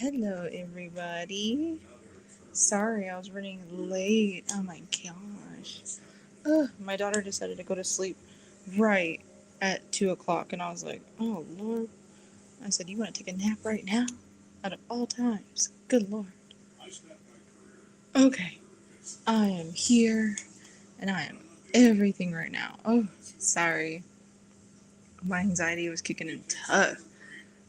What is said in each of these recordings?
Hello, everybody. Sorry, I was running late. Oh my gosh. My daughter decided to go to sleep right at 2 o'clock, and I was like, oh Lord. I said, you want to take a nap right now? Out of all times. Good Lord. Okay. I am here, and I am everything right now. Oh, sorry. My anxiety was kicking in tough.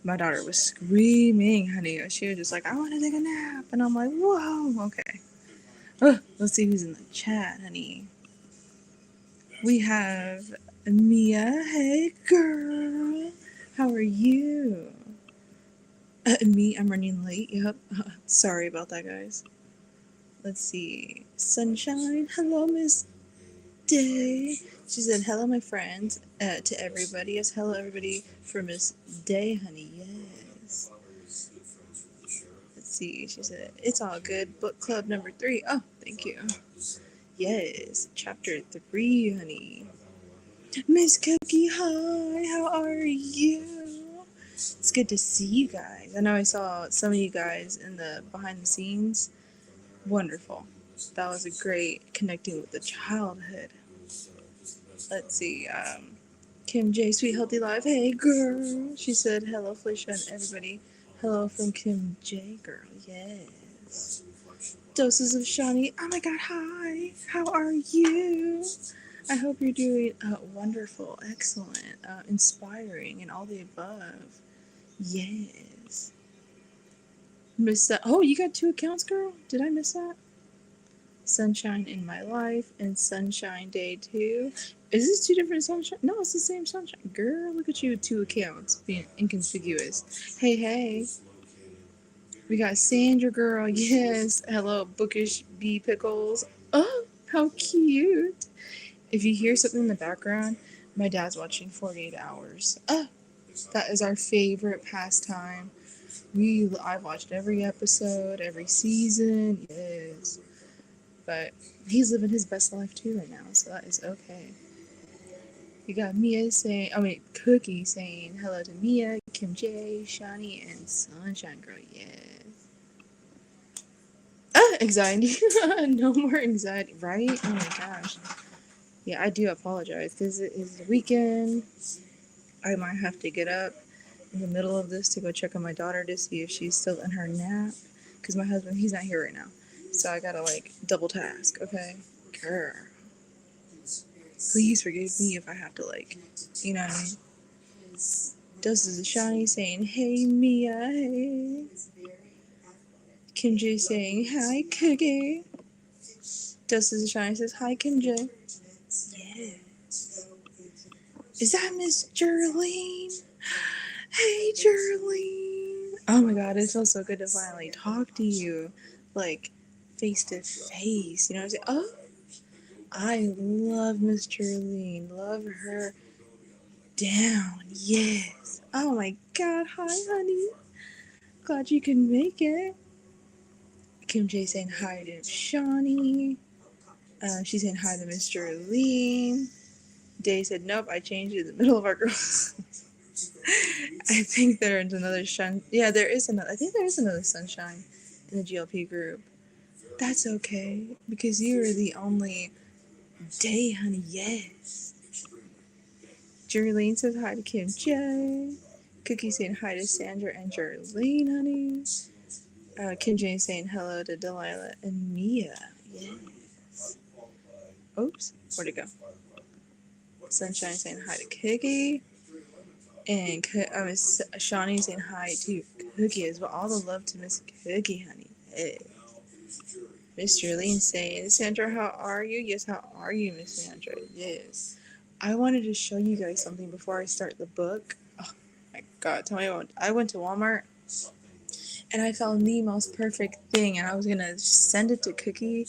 My daughter was screaming, honey. She was just like, I want to take a nap. And I'm like, whoa, okay. Let's see who's in the chat, honey. We have Mia. Hey, girl. How are you? Me, I'm running late. Yep. Sorry about that, guys. Let's see. Sunshine. Hello, Miss Day. She said, hello, my friends. To everybody. Yes, hello, everybody, for Miss Day, honey. Yes. Let's see. She said, it's all good. Book club number 3. Oh, thank you. Yes. Chapter 3, honey. Miss Cookie, hi, how are you? It's good to see you guys. I know I saw some of you guys in the behind the scenes. Wonderful. That was a great connecting with the childhood. Let's see. Kim J, Sweet Healthy Life. Hey, girl. She said, hello, Felicia, and everybody. Hello from Kim J, girl. Yes. Doses of Shawnee. Oh my god, hi. How are you? I hope you're doing wonderful, excellent, inspiring, and all the above. Yes. Miss that. Oh, you got 2 accounts, girl? Did I miss that? Sunshine in My Life and Sunshine Day 2. Is this 2 different sunshine? No, it's the same sunshine. Girl, look at you with 2 accounts being inconspicuous. Hey, hey. We got Sandra, girl. Yes. Hello, Bookish Bee Pickles. Oh, how cute. If you hear something in the background, my dad's watching 48 Hours. That is our favorite pastime. I've watched every episode, every season. Yes. But he's living his best life too right now, so that is okay. You got Cookie saying hello to Mia, Kim J, Shawnee, and Sunshine Girl. Yes. Anxiety. No more anxiety, right? Oh my gosh. Yeah, I do apologize because it is the weekend. I might have to get up in the middle of this to go check on my daughter to see if she's still in her nap. Because my husband, he's not here right now. So I gotta double task, okay? Girl. Please forgive me if I have to you know what I mean? Doses of Shawnee saying, hey Mia, hey. Kim J saying, hi Cookie. Doses of Shawnee says, hi Kim J. Yeah. Is that Miss Jerlene? Hey, Jerlene. Oh my god, it feels so good to finally talk to you. Face to face. You know what I'm saying? Oh, I love Miss Jerlene. Love her down. Yes. Oh my god, hi, honey. Glad you can make it. Kim J saying hi to Shawnee. She's saying hi to Miss Jerlene. Day said, nope, I changed it in the middle of our girls. I think there's another Yeah, there is another. I think there is another Sunshine in the GLP group. That's okay because you are the only Day, honey. Yes. Jerlene says hi to Kim J. Cookie saying hi to Sandra and Jerlene, honey. Kim J saying hello to Delilah and Mia. Yes. Oops, where'd it go? Sunshine saying hi to Cookie. And Shawnee saying hi to Cookie as well. All the love to Miss Cookie, honey. Hey. Miss Jerlene saying, Sandra, how are you? Yes, how are you, Miss Sandra? Yes. I wanted to show you guys something before I start the book. Oh my god, tell me what. I went to Walmart and I found the most perfect thing, and I was gonna send it to Cookie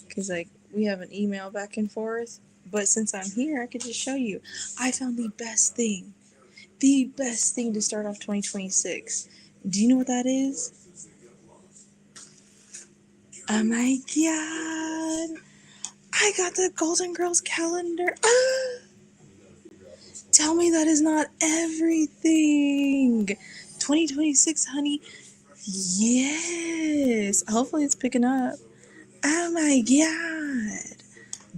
because we have an email back and forth. But since I'm here, I could just show you. I found the best thing to start off 2026. Do you know what that is? Oh my god! I got the Golden Girls calendar. Tell me that is not everything. 2026, honey. Yes. Hopefully it's picking up. Oh my god.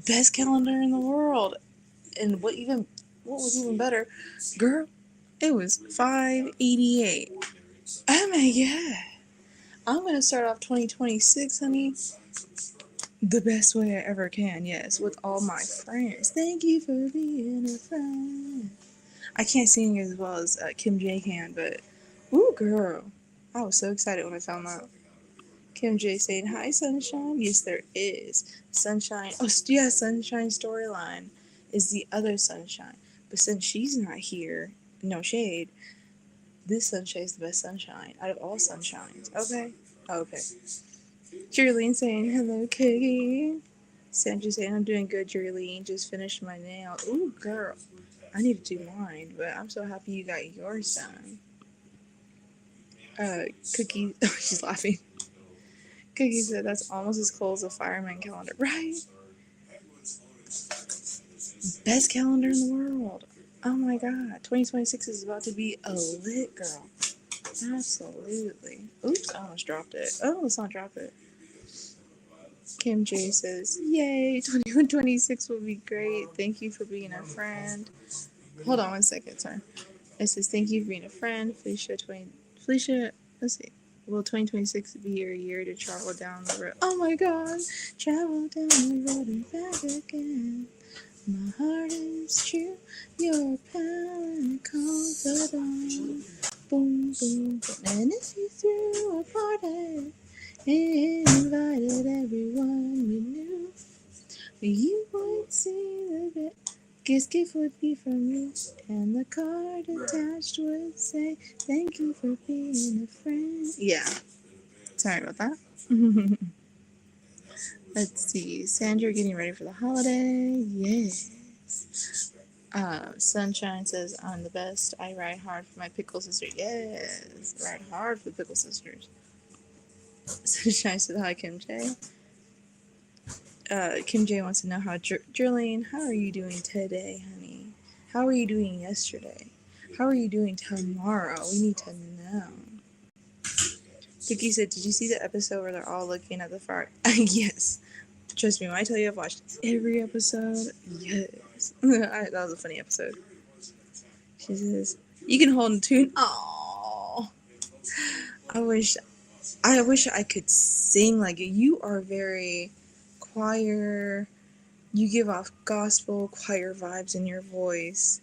Best calendar in the world. And what was even better, girl, it was 588. Oh my god. I'm gonna start off 2026, honey, the best way I ever can, yes, with all my friends. Thank you for being a friend. I can't sing as well as Kim J can, but ooh, girl, I was so excited when I found that. Kim J saying, "Hi, sunshine." Yes, there is sunshine. Oh, yeah, sunshine storyline is the other sunshine, but since she's not here, no shade. This sunshine is the best sunshine out of all sunshines. Okay, okay. Jerlene saying, "Hello, Cookie." Sandra saying, "I'm doing good, Jerlene. Just finished my nail." Ooh, girl. I need to do mine, but I'm so happy you got yours done. Cookie, oh, she's laughing. Cookie said that's almost as cool as a fireman calendar, right? Best calendar in the world. Oh my god, 2026 is about to be a lit girl. Absolutely. Oops, I almost dropped it. Oh, let's not drop it. Kim J says, "Yay, 2026 will be great. Thank you for being a friend." Hold on 1 second, sorry. It says, "Thank you for being a friend, Felicia, let's see. Will 2026 be your year to travel down the road?" Oh my god. Travel down the road and back again. My heart is true. Your power and confidant. Boom, boom, boom. And if you threw a party and invited everyone we knew, you would see the gift would be from you, and the card attached would say, "Thank you for being a friend." Yeah, sorry about that. Let's see. Sandra getting ready for the holiday. Yes. Sunshine says, "I'm the best. I ride hard for my Pickle sister." Yes, ride hard for the Pickle sisters. Sunshine said, "Hi, Kim J." Kim J wants to know Jerlene, how are you doing today, honey? How are you doing yesterday? How are you doing tomorrow? We need to know. Vicky said, "Did you see the episode where they're all looking at the fire?" Yes. Trust me, when I tell you I've watched every episode, yes. That was a funny episode. She says, "You can hold a tune." Oh, I wish I could sing like you. You are very choir. You give off gospel choir vibes in your voice.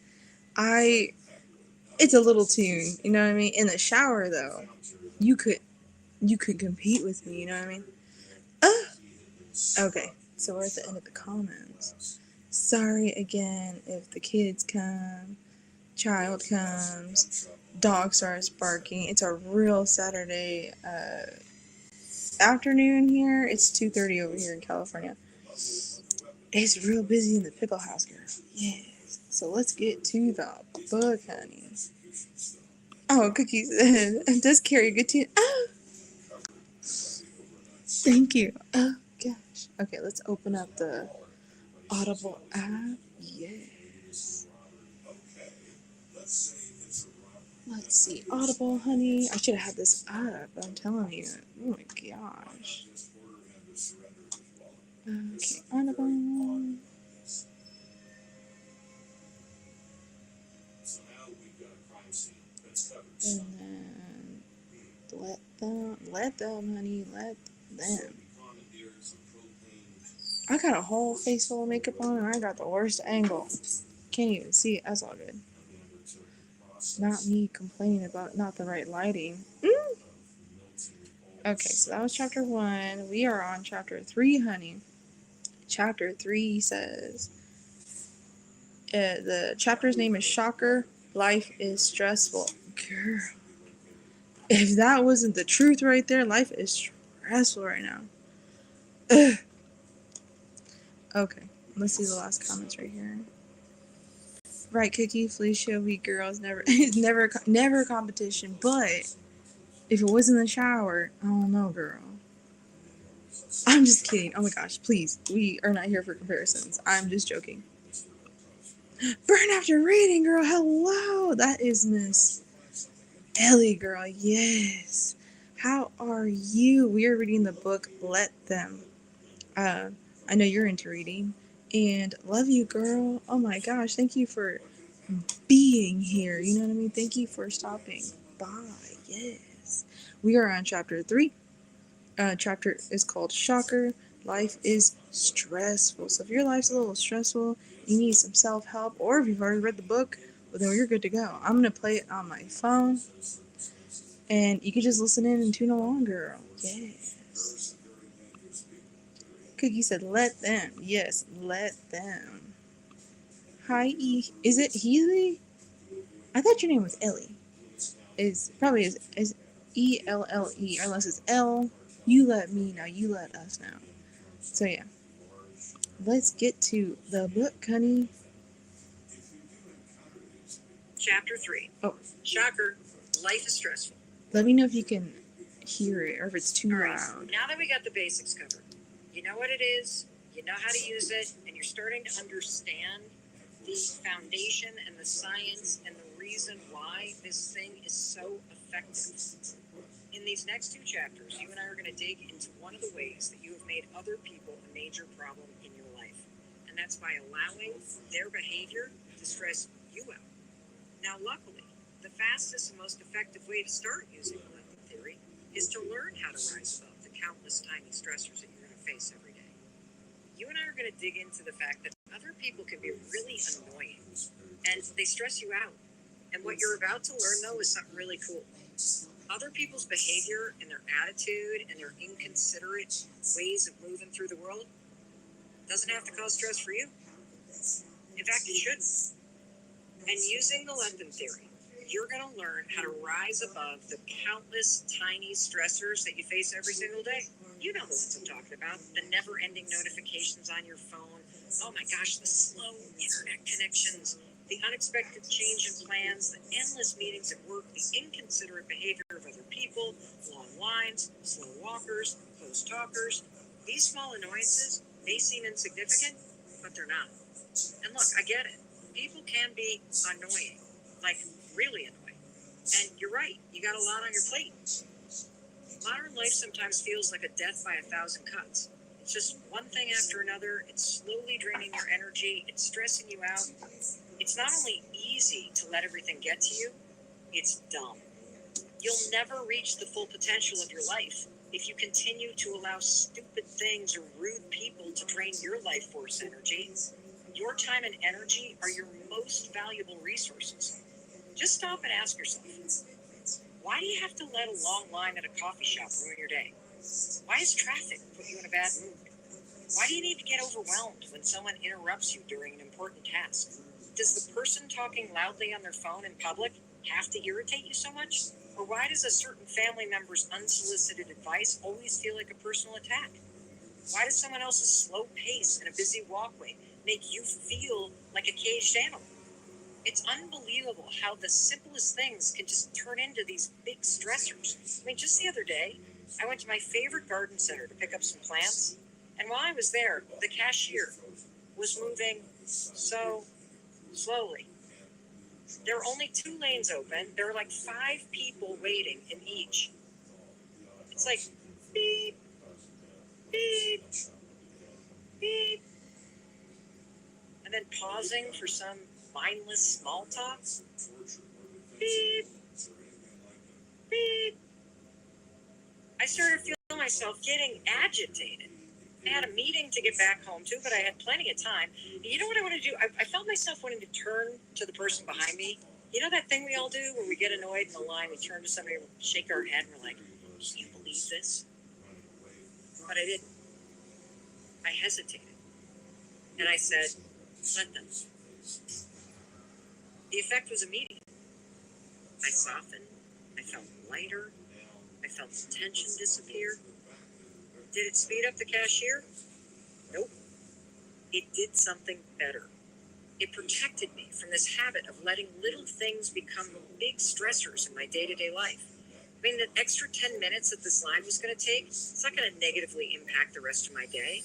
It's a little tune, you know what I mean? In the shower though, you could compete with me, you know what I mean? Okay, so we're at the end of the comments. Sorry again if the kids come, child comes, dog starts barking. It's a real Saturday afternoon here. It's 2:30 over here in California. It's real busy in the pickle house, girl. Yes. So let's get to the book, honey. Oh, Cookie said, "Does carry a good tune." Oh, thank you. Oh, gosh. Okay, let's open up the Audible app. Yes. Let's see. Audible, honey. I should have had this up. I'm telling you. Oh my gosh. Okay, Audible. And then let them, honey, let them. I got a whole face full of makeup on and I got the worst angle. Can't even see it. That's all good. Not me complaining about not the right lighting. Okay, so that was chapter 1. We are on chapter 3, honey. Chapter 3 says, the chapter's name is Shocker. Life is stressful. Girl, if that wasn't the truth right there, life is stressful right now. Ugh. Okay, let's see the last comments right here. Right, Cookie, Felicia, we girls never, never a competition. But if it was in the shower, I don't know, girl. I'm just kidding. Oh my gosh, please, we are not here for comparisons. I'm just joking. Burn after reading, girl. Hello, that is Miss Ellie, girl. Yes. How are you? We are reading the book Let Them. I know you're into reading, and love you, girl. Oh my gosh, thank you for being here. You know what I mean? Thank you for stopping by. Yes. We are on chapter 3. Chapter is called Shocker. Life is stressful. So if your life's a little stressful, you need some self-help, or if you've already read the book, well then you're good to go. I'm gonna play it on my phone, and you can just listen in and tune along, girl. Yes. Cookie said, "Let them." Yes, let them. Hi, Is it Healy? I thought your name was Ellie. Is probably is ELLE, or unless it's L. You let me know. You let us know. So yeah, let's get to the book, honey. Chapter 3. Oh, Shocker. Life is stressful. let me know if you can hear it or if it's too All right, loud. now that we got the basics covered, you know what it is, you know how to use it, and you're starting to understand the foundation and the science and the reason why this thing is so effective. In these next 2 chapters, you and I are going to dig into one of the ways that you have made other people a major problem in your life, and that's by allowing their behavior to stress you out. Now, luckily, the fastest and most effective way to start using the lemon theory is to learn how to rise above the countless tiny stressors that you're going to face every day. You and I are going to dig into the fact that other people can be really annoying, and they stress you out. And what you're about to learn, though, is something really cool. Other people's behavior and their attitude and their inconsiderate ways of moving through the world doesn't have to cause stress for you. In fact, it shouldn't. And using the London theory, you're going to learn how to rise above the countless tiny stressors that you face every single day. You know the ones I'm talking about. The never-ending notifications on your phone. Oh my gosh, the slow internet connections. The unexpected change in plans. The endless meetings at work. The inconsiderate behavior of other people. Long lines. Slow walkers. Close talkers. These small annoyances may seem insignificant, but they're not. And look, I get it. People can be annoying, like really annoying. And you're right, you got a lot on your plate. Modern life sometimes feels like a death by 1,000 cuts. It's just one thing after another. It's slowly draining your energy. It's stressing you out. It's not only easy to let everything get to you, it's dumb. You'll never reach the full potential of your life if you continue to allow stupid things or rude people to drain your life force energy. Your time and energy are your most valuable resources. Just stop and ask yourself, why do you have to let a long line at a coffee shop ruin your day? Why does traffic put you in a bad mood? Why do you need to get overwhelmed when someone interrupts you during an important task? Does the person talking loudly on their phone in public have to irritate you so much? Or why does a certain family member's unsolicited advice always feel like a personal attack? Why does someone else's slow pace in a busy walkway make you feel like a caged animal? It's unbelievable how the simplest things can just turn into these big stressors. I mean, just the other day, I went to my favorite garden center to pick up some plants, and while I was there, the cashier was moving so slowly. There are only 2 lanes open. There are like 5 people waiting in each. It's like, beep, beep, beep. And then pausing for some mindless small talk. Beep, beep. I started feeling myself getting agitated. I had a meeting to get back home to, but I had plenty of time. And you know what I want to do? I felt myself wanting to turn to the person behind me. You know that thing we all do where we get annoyed in the line, we turn to somebody, we shake our head, and we're like, can you believe this? But I didn't. I hesitated. And I said, let them. The effect was immediate. I softened. I felt lighter. I felt the tension disappear. Did it speed up the cashier? Nope. It did something better. It protected me from this habit of letting little things become big stressors in my day-to-day life. I mean, the extra 10 minutes that this line was going to take, it's not going to negatively impact the rest of my day.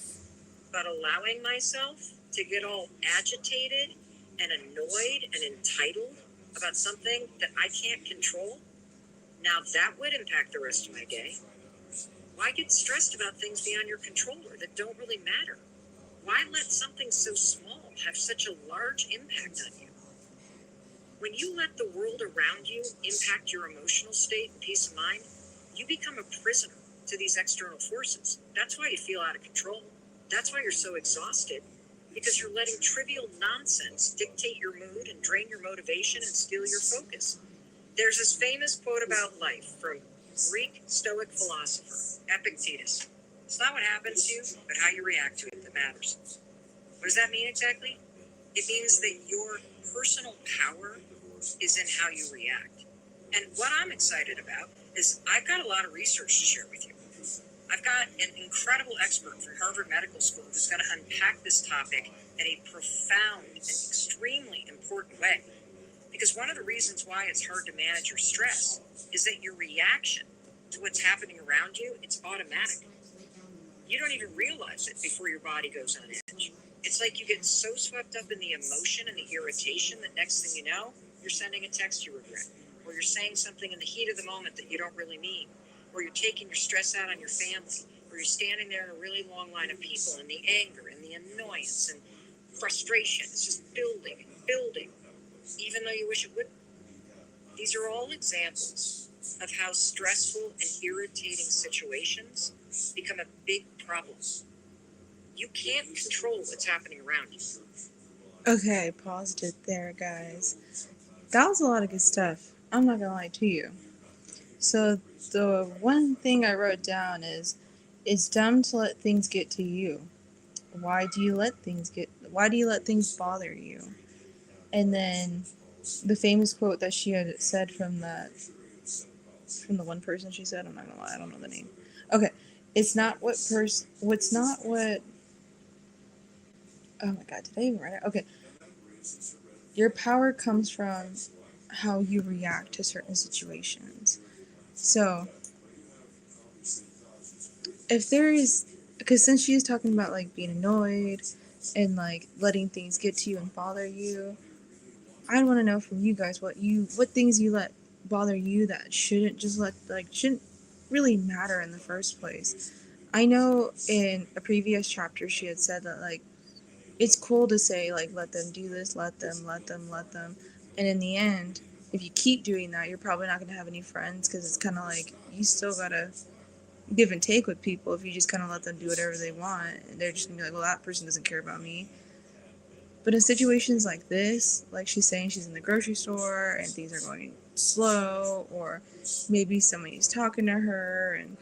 But allowing myself to get all agitated and annoyed and entitled about something that I can't control, Now that would impact the rest of my day. Why get stressed about things beyond your control or that don't really matter? Why let something so small have such a large impact on you? When you let the world around you impact your emotional state and peace of mind, you become a prisoner to these external forces. That's why you feel out of control. That's why you're so exhausted, because you're letting trivial nonsense dictate your mood and drain your motivation and steal your focus. There's this famous quote about life from Greek Stoic philosopher Epictetus. It's not what happens to you, but how you react to it that matters. What does that mean exactly? It means that your personal power is in how you react. And what I'm excited about is I've got a lot of research to share with you. I've got an incredible expert from Harvard Medical School who's going to unpack this topic in a profound and extremely important way. Because one of the reasons why it's hard to manage your stress is that your reaction to what's happening around you, it's automatic. You don't even realize it before your body goes on edge. It's like you get so swept up in the emotion and the irritation that next thing you know, you're sending a text you regret, or you're saying something in the heat of the moment that you don't really mean, or you're taking your stress out on your family, or you're standing there in a really long line of people, and the anger and the annoyance and frustration is just building and building, even though you wish it wouldn't. These are all examples of how stressful and irritating situations become a big problem. You can't control what's happening around you. Okay, paused it there, guys. That was a lot of good stuff. I'm not gonna lie to you. So the one thing I wrote down is, it's dumb to let things get to you. Why do you let things bother you? And then the famous quote that she had said from the one person she said, I'm not gonna lie, I don't know the name. Okay. Oh my god, did I even write it? Okay. Your power comes from how you react to certain situations. So, if there is, because since she's talking about like being annoyed and like letting things get to you and bother you, I want to know from you guys what things you let bother you that shouldn't really matter in the first place. I know in a previous chapter she had said that like it's cool to say like let them do this, let them, and in the end, if you keep doing that, you're probably not going to have any friends, because it's kind of like you still gotta give and take with people. If you just kind of let them do whatever they want, they're just gonna be like, well, that person doesn't care about me. But in situations like this, like she's saying she's in the grocery store and things are going slow, or maybe somebody's talking to her and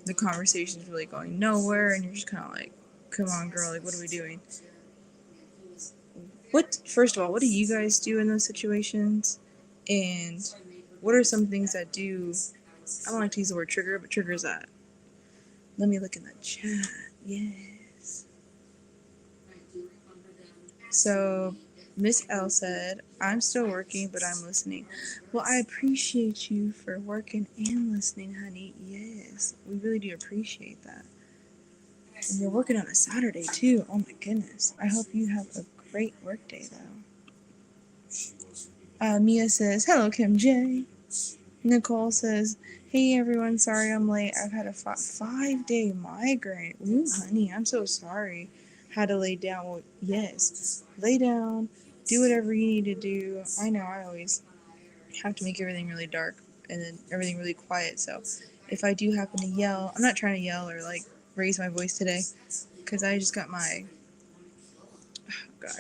the conversation's really going nowhere, and you're just kind of like, come on, girl, like, what are we doing? First of all, what do you guys do in those situations? And what are some things that do, I don't like to use the word trigger, but triggers that? Let me look in the chat. Yes. So, Miss L said, I'm still working, but I'm listening. Well, I appreciate you for working and listening, honey. Yes, we really do appreciate that. And you're working on a Saturday, too. Oh, my goodness. I hope you have a great work day, though. Mia says, hello, Kim J. Nicole says, hey, everyone. Sorry I'm late. I've had a 5-day migraine. Ooh, honey, I'm so sorry. Had to lay down. Well, yes, lay down, do whatever you need to do. I know I always have to make everything really dark and then everything really quiet. So if I do happen to yell, I'm not trying to yell or like raise my voice today, because I just got I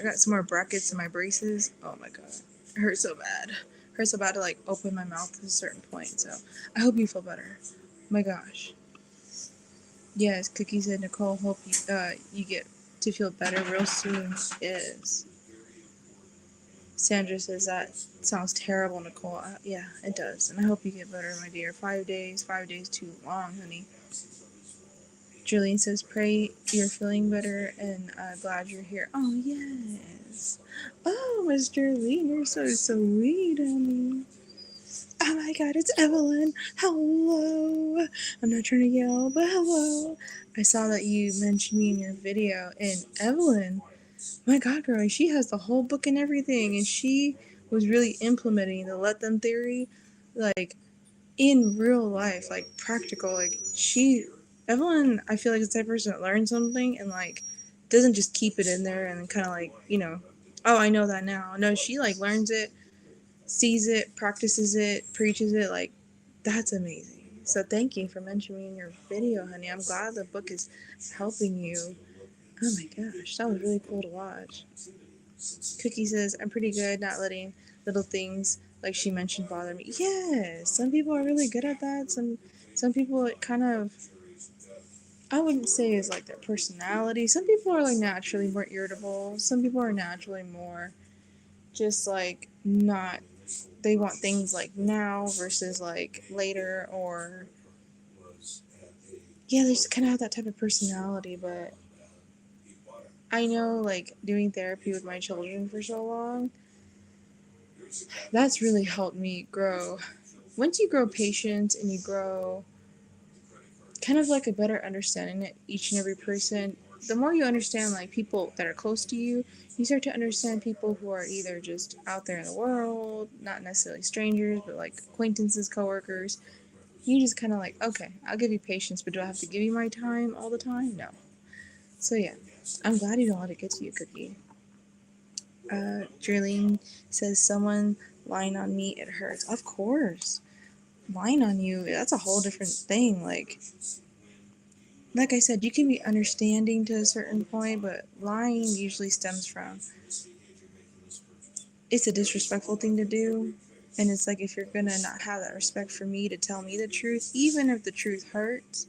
got some more brackets in my braces. Oh my god, it hurts so bad. It hurts so bad to like open my mouth at a certain point. So I hope you feel better. My gosh. Yes, Cookie said, Nicole, hope you get to feel better real soon. Yes. Sandra says, that sounds terrible, Nicole. Yeah, it does. And I hope you get better, my dear. 5 days too long, honey. Julian says, pray you're feeling better and glad you're here. Oh, yes. Oh, Mr. Lee, you're so sweet, honey. Oh my god, it's Evelyn. Hello. I'm not trying to yell, but hello. I saw that you mentioned me in your video, and Evelyn, my god, girl, she has the whole book and everything, and she was really implementing the let them theory. Like, in real life, like practical, like Evelyn, I feel like is the type of person that learns something and like doesn't just keep it in there and kind of like, oh, I know that now. No, she like learns it, sees it, practices it, preaches it. Like, that's amazing. So thank you for mentioning me in your video, honey. I'm glad the book is helping you. Oh my gosh, that was really cool to watch. Cookie says, I'm pretty good not letting little things like she mentioned bother me. Yes, some people are really good at that. Some people it kind of, I wouldn't say is like their personality. Some people are like naturally more irritable. Some people are naturally more just like not, they want things like now versus like later, or yeah, they just kind of have that type of personality. But I know, like, doing therapy with my children for so long, that's really helped me grow. Once you grow patience and you grow kind of like a better understanding of each and every person, the more you understand like people that are close to you, you start to understand people who are either just out there in the world, not necessarily strangers, but like acquaintances, coworkers. You just kind of like, okay, I'll give you patience, but do I have to give you my time all the time? No. So yeah, I'm glad you don't let it get to you, Cookie. Drilling says someone lying on me, it hurts. Of course, lying on you, that's a whole different thing. Like I said, you can be understanding to a certain point, but lying usually stems from it's a disrespectful thing to do. And it's like if you're gonna not have that respect for me to tell me the truth, even if the truth hurts,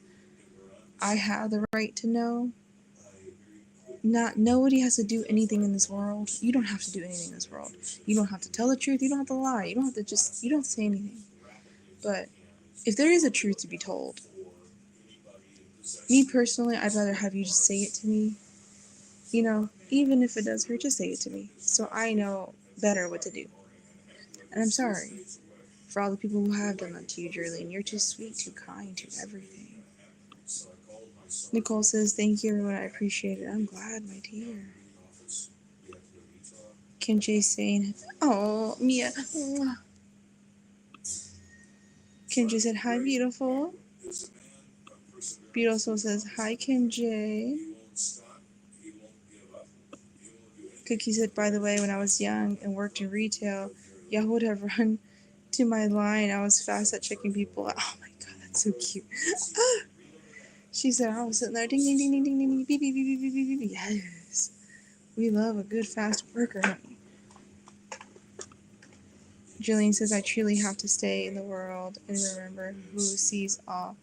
I have the right to know. Not nobody has to do anything in this world. You don't have to do anything in this world. You don't have to tell the truth. You don't have to lie. You don't have to say anything. But if there is a truth to be told, me personally, I'd rather have you just say it to me. Even if it does hurt, just say it to me. So I know better what to do. And I'm sorry for all the people who have done that to you, Jerlene. You're too sweet, too kind, too everything. Nicole says, thank you, everyone. I appreciate it. I'm glad, my dear. Kim J's saying, oh, Mia. Kim J said, hi, beautiful. Beautiful says, hi, Kim J. Cookie said, by the way, when I was young and worked in retail, y'all would have run to my line. I was fast at checking people out. Oh my god, that's so cute. She said, I was sitting there, ding, ding, ding, ding, ding, ding, beep, beep, beep, beep, beep, beep, beep. Yes. We love a good fast worker, honey. Jillian says, I truly have to stay in the world and remember who sees all.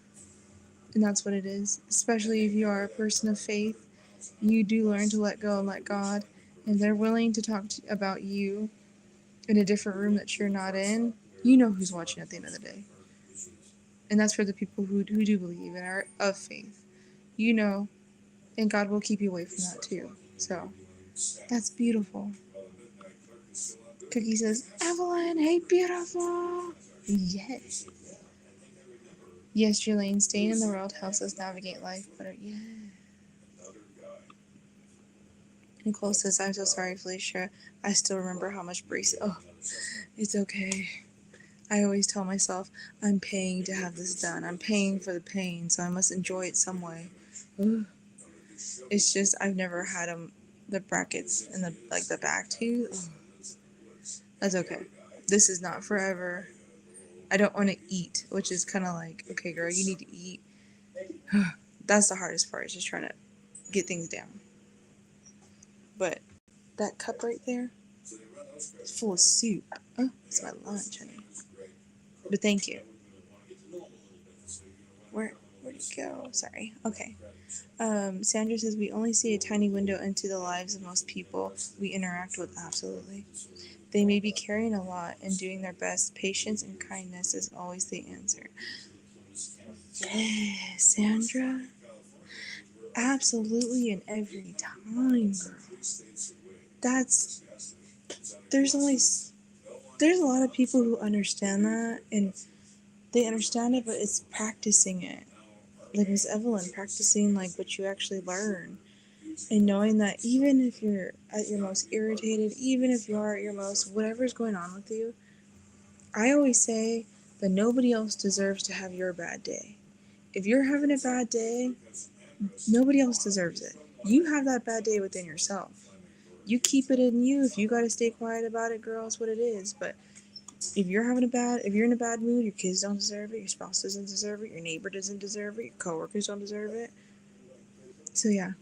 And that's what it is. Especially if you are a person of faith, you do learn to let go and let God. And they're willing to talk about you in a different room that you're not in. You know who's watching at the end of the day. And that's for the people who do believe and are of faith. And God will keep you away from that too. So, that's beautiful. Cookie says, Evelyn, hey, beautiful. Yes. Yes, Jelaine, staying in the world helps us navigate life better. Yeah. Nicole says, I'm so sorry, Felicia. I still remember how much bracelet. Oh, it's okay. I always tell myself, I'm paying to have this done. I'm paying for the pain, so I must enjoy it some way. Ugh. It's just, I've never had the brackets and the back tooth. Ugh. That's okay. This is not forever. I don't want to eat, which is kind of like, okay, girl, you need to eat. That's the hardest part, is just trying to get things down. But that cup right there is full of soup. Oh, it's my lunch, honey. But thank you. Where'd it go? Sorry. Okay. Sandra says, we only see a tiny window into the lives of most people we interact with. Absolutely. They may be carrying a lot and doing their best. Patience and kindness is always the answer. Yes, Sandra. Absolutely, and every time, girl. There's a lot of people who understand that, and they understand it, but it's practicing it. Like Miss Evelyn, practicing like what you actually learn. And knowing that even if you're at your most irritated, even if you are at your most, whatever's going on with you, I always say but nobody else deserves to have your bad day. If you're having a bad day, nobody else deserves it. You have that bad day within yourself. You keep it in you. If you gotta stay quiet about it, girl, it's what it is. But if you're in a bad mood, your kids don't deserve it, your spouse doesn't deserve it, your neighbor doesn't deserve it, your coworkers don't deserve it. So yeah,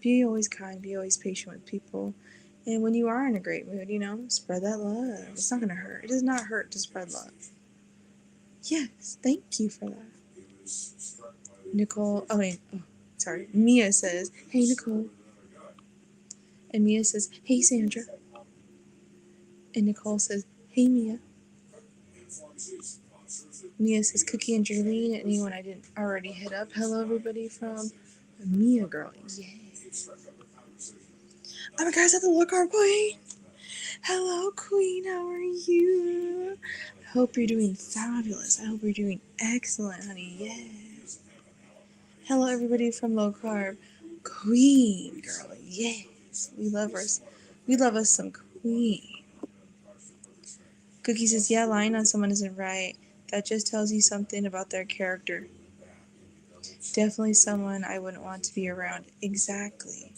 be always kind, be always patient with people. And when you are in a great mood, spread that love. It's not gonna hurt. It does not hurt to spread love. Yes, thank you for that. Mia says, hey Nicole. And Mia says, hey Sandra. And Nicole says, hey Mia. Mia says, Cookie and Jerlene. Anyone I didn't already hit up. Hello, everybody from Mia Girl. Yay. Oh my gosh, that's the look our Queen. Hello, Queen. How are you? I hope you're doing fabulous. I hope you're doing excellent, honey. Yes. Hello, everybody from Low Carb. Queen Girl. Yes. We love us. We love us some Queen. Cookie says, yeah, lying on someone isn't right. That just tells you something about their character. Definitely someone I wouldn't want to be around. Exactly.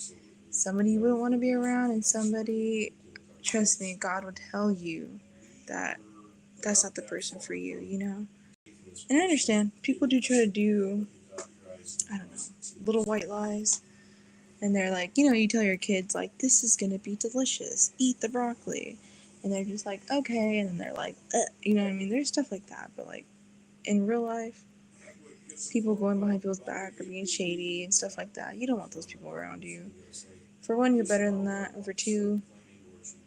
Somebody you wouldn't want to be around, and somebody, trust me, God would tell you that that's not the person for you, And I understand. People do try to do, I don't know, little white lies. And they're like, you tell your kids, like, this is going to be delicious. Eat the broccoli. And they're just like, okay. And then they're like, you know what I mean? There's stuff like that. But, like, in real life, people going behind people's back or being shady and stuff like that, you don't want those people around you. For one, you're better than that. And for two,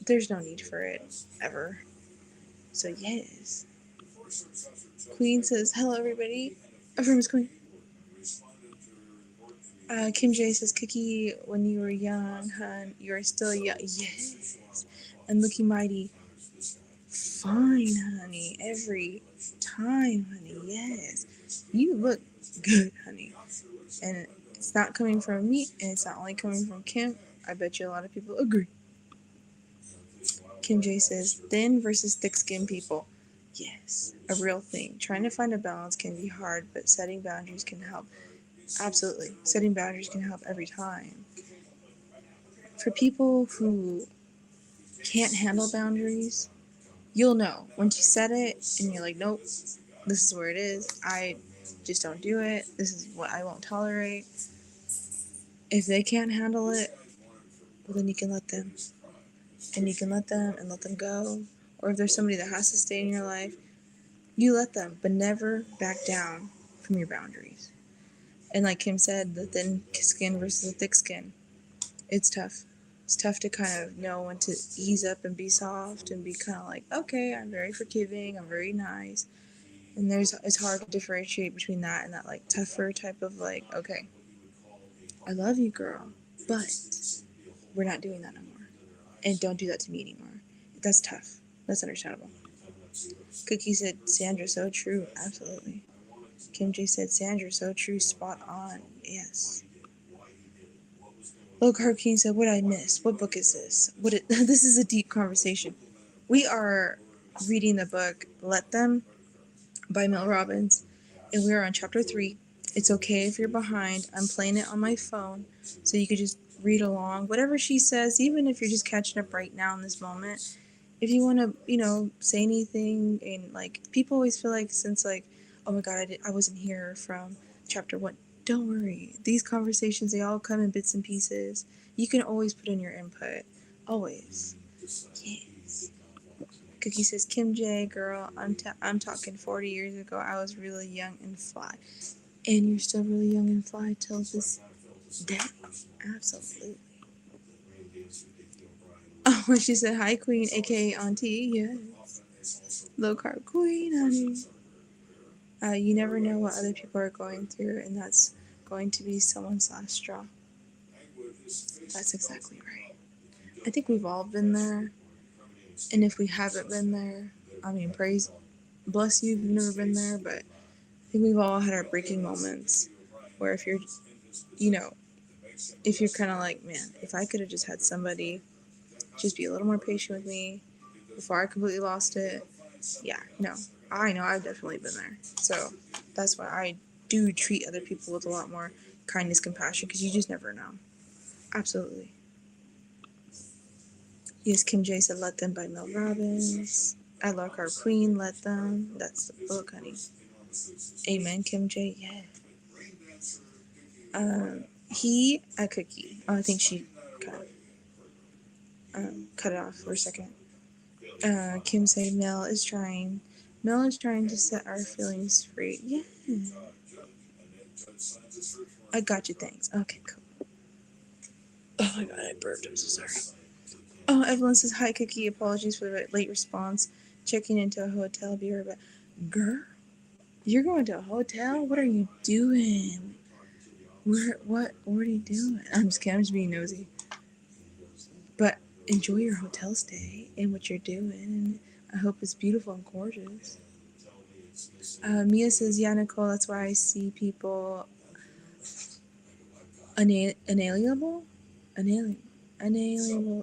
there's no need for it. Ever. So, yes. Queen says, hello, everybody. Affirm Queen. Kim J says, Cookie, when you were young, hun, you are still young. Yes. And looking mighty fine, honey. Every time, honey. Yes. You look good, honey. And it's not coming from me, and it's not only coming from Kim. I bet you a lot of people agree. Kim J says, thin versus thick-skinned people. Yes, a real thing. Trying to find a balance can be hard, but setting boundaries can help. Absolutely. Setting boundaries can help every time. For people who can't handle boundaries, you'll know. Once you set it and you're like, nope, this is where it is. I just don't do it. This is what I won't tolerate. If they can't handle it, well, then you can let them. And you can let them and let them go. Or if there's somebody that has to stay in your life, you let them, but never back down from your boundaries. And like Kim said, the thin skin versus the thick skin, it's tough. It's tough to kind of know when to ease up and be soft and be kind of like, okay, I'm very forgiving, I'm very nice. And it's hard to differentiate between that and that like tougher type of like, okay, I love you, girl, but we're not doing that no more. And don't do that to me anymore. That's tough. That's understandable. Cookie said, Sandra, so true. Absolutely. Kim J said, Sandra, so true. Spot on. Yes. Low Carb King said, what did I miss? What book is this? This is a deep conversation. We are reading the book Let Them by Mel Robbins, and we are on chapter 3. It's okay if you're behind. I'm playing it on my phone, so you could just read along. Whatever she says, even if you're just catching up right now in this moment, if you want to, say anything, and like people always feel like since like, oh my God, I wasn't here from chapter 1. Don't worry. These conversations, they all come in bits and pieces. You can always put in your input. Always. Yes. Cookie says, Kim J, girl, I'm talking 40 years ago. I was really young and fly. And you're still really young and fly till this day. Absolutely. Oh, she said, hi, Queen, aka Auntie. Yes. Low carb queen, honey. You never know what other people are going through, and that's going to be someone's last straw. That's exactly right. I think we've all been there. And if we haven't been there, bless you if you've never been there, but I think we've all had our breaking moments where if you're kind of like, man, if I could have just had somebody just be a little more patient with me before I completely lost it, yeah, no, I know I've definitely been there. So that's why I do treat other people with a lot more kindness, compassion, because you just never know. Absolutely. Yes, Kim J said Let Them by Mel Robbins. I Love Our Queen, Let Them. That's the book, honey. Amen, Kim J. Yeah. A Cookie. Oh, I think she cut it off for a second. Kim said Mel is trying to set our feelings free. Yeah. I got you, thanks. Okay, cool. Oh my god, I burped. I'm so sorry. Oh, Evelyn says, Hi, Cookie. Apologies for the late response. Checking into a hotel. Be right back. Girl, you're going to a hotel? What are you doing? What are you doing? I'm just kidding. I'm just being nosy. But enjoy your hotel stay and what you're doing. And I hope it's beautiful and gorgeous. Mia says, Yeah, Nicole, that's why I see people unalienable